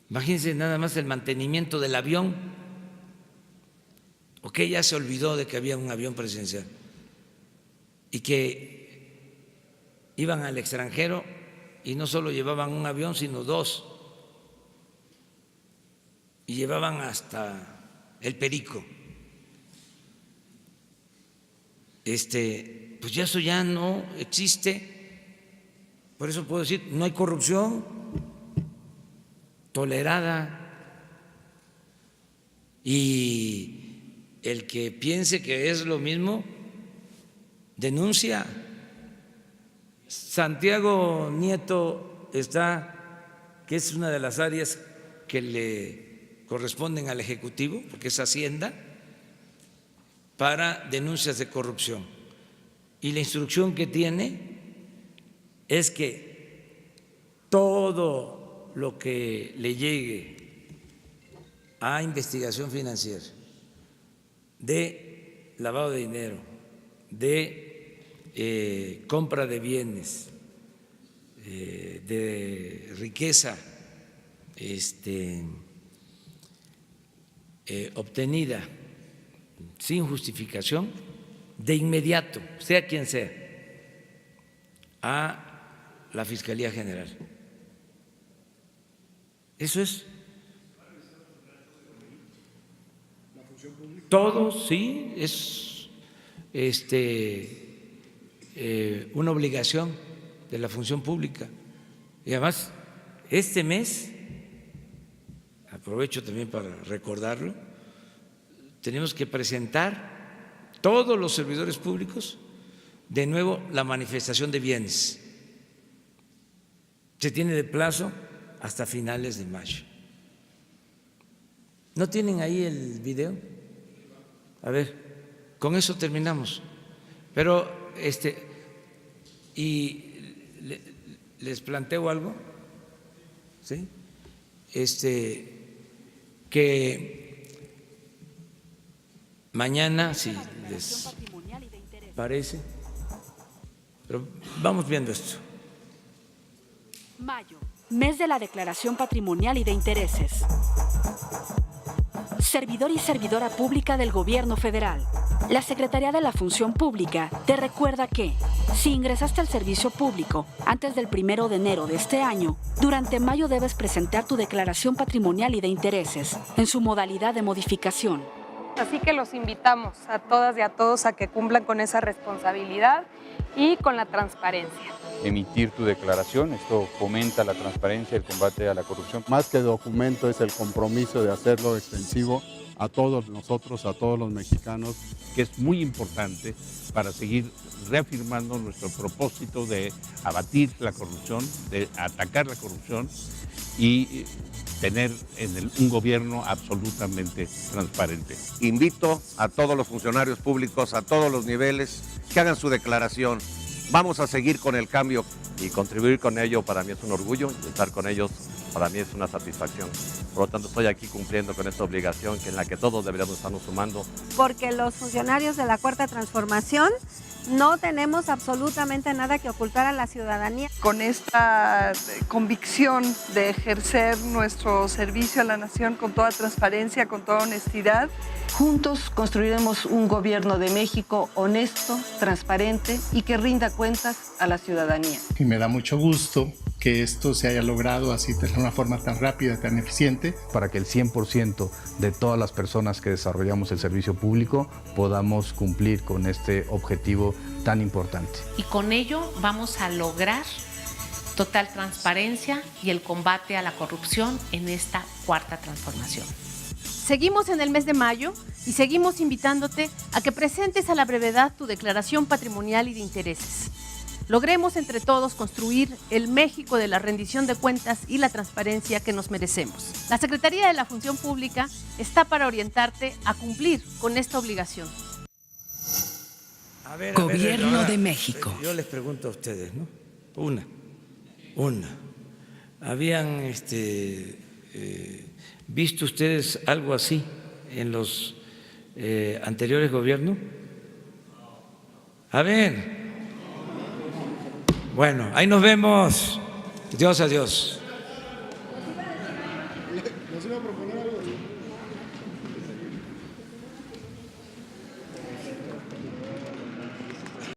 Imagínense nada más el mantenimiento del avión. ¿O qué ya se olvidó de que había un avión presidencial? Y que iban al extranjero y no solo llevaban un avión, sino 2. Y llevaban hasta el Perico. Pues ya eso ya no existe. Por eso puedo decir, no hay corrupción tolerada. Y el que piense que es lo mismo, denuncia. Santiago Nieto está, que es una de las áreas que le corresponden al Ejecutivo, porque es Hacienda, para denuncias de corrupción. Y la instrucción que tiene es que todo lo que le llegue a investigación financiera, de lavado de dinero, de compra de bienes, de riqueza obtenida sin justificación, de inmediato, sea quien sea, a la Fiscalía General. Eso es. Todo, sí, es una obligación de la función pública. Y además, este mes, aprovecho también para recordarlo, tenemos que presentar todos los servidores públicos de nuevo la manifestación de bienes. Se tiene de plazo hasta finales de mayo. ¿No tienen ahí el video? A ver, con eso terminamos. Pero les planteo algo, ¿sí? Que mañana, si les parece, pero vamos viendo esto. Mayo, mes de la Declaración Patrimonial y de Intereses. Servidor y servidora pública del Gobierno Federal. La Secretaría de la Función Pública te recuerda que, si ingresaste al servicio público antes del 1 de enero de este año, durante mayo debes presentar tu declaración patrimonial y de intereses en su modalidad de modificación. Así que los invitamos a todas y a todos a que cumplan con esa responsabilidad y con la transparencia. Emitir tu declaración, esto fomenta la transparencia y el combate a la corrupción. Más que documento es el compromiso de hacerlo extensivo a todos nosotros, a todos los mexicanos. Que es muy importante para seguir reafirmando nuestro propósito de abatir la corrupción, de atacar la corrupción y tener un gobierno absolutamente transparente. Invito a todos los funcionarios públicos, a todos los niveles, que hagan su declaración. Vamos a seguir con el cambio. Y contribuir con ello para mí es un orgullo, y estar con ellos para mí es una satisfacción. Por lo tanto, estoy aquí cumpliendo con esta obligación en la que todos deberíamos estarnos sumando. Porque los funcionarios de la Cuarta Transformación no tenemos absolutamente nada que ocultar a la ciudadanía. Con esta convicción de ejercer nuestro servicio a la nación con toda transparencia, con toda honestidad. Juntos construiremos un gobierno de México honesto, transparente y que rinda cuentas a la ciudadanía. Y me da mucho gusto que esto se haya logrado así de una forma tan rápida, tan eficiente. Para que el 100% de todas las personas que desarrollamos el servicio público podamos cumplir con este objetivo tan importante. Y con ello vamos a lograr total transparencia y el combate a la corrupción en esta cuarta transformación. Seguimos en el mes de mayo y seguimos invitándote a que presentes a la brevedad tu declaración patrimonial y de intereses. Logremos entre todos construir el México de la rendición de cuentas y la transparencia que nos merecemos. La Secretaría de la Función Pública está para orientarte a cumplir con esta obligación. Gobierno de México. Yo les pregunto a ustedes, ¿no? Una. ¿Habían visto ustedes algo así en los anteriores gobiernos? A ver. Bueno, ahí nos vemos. Dios, adiós. Nos iba a proponer algo.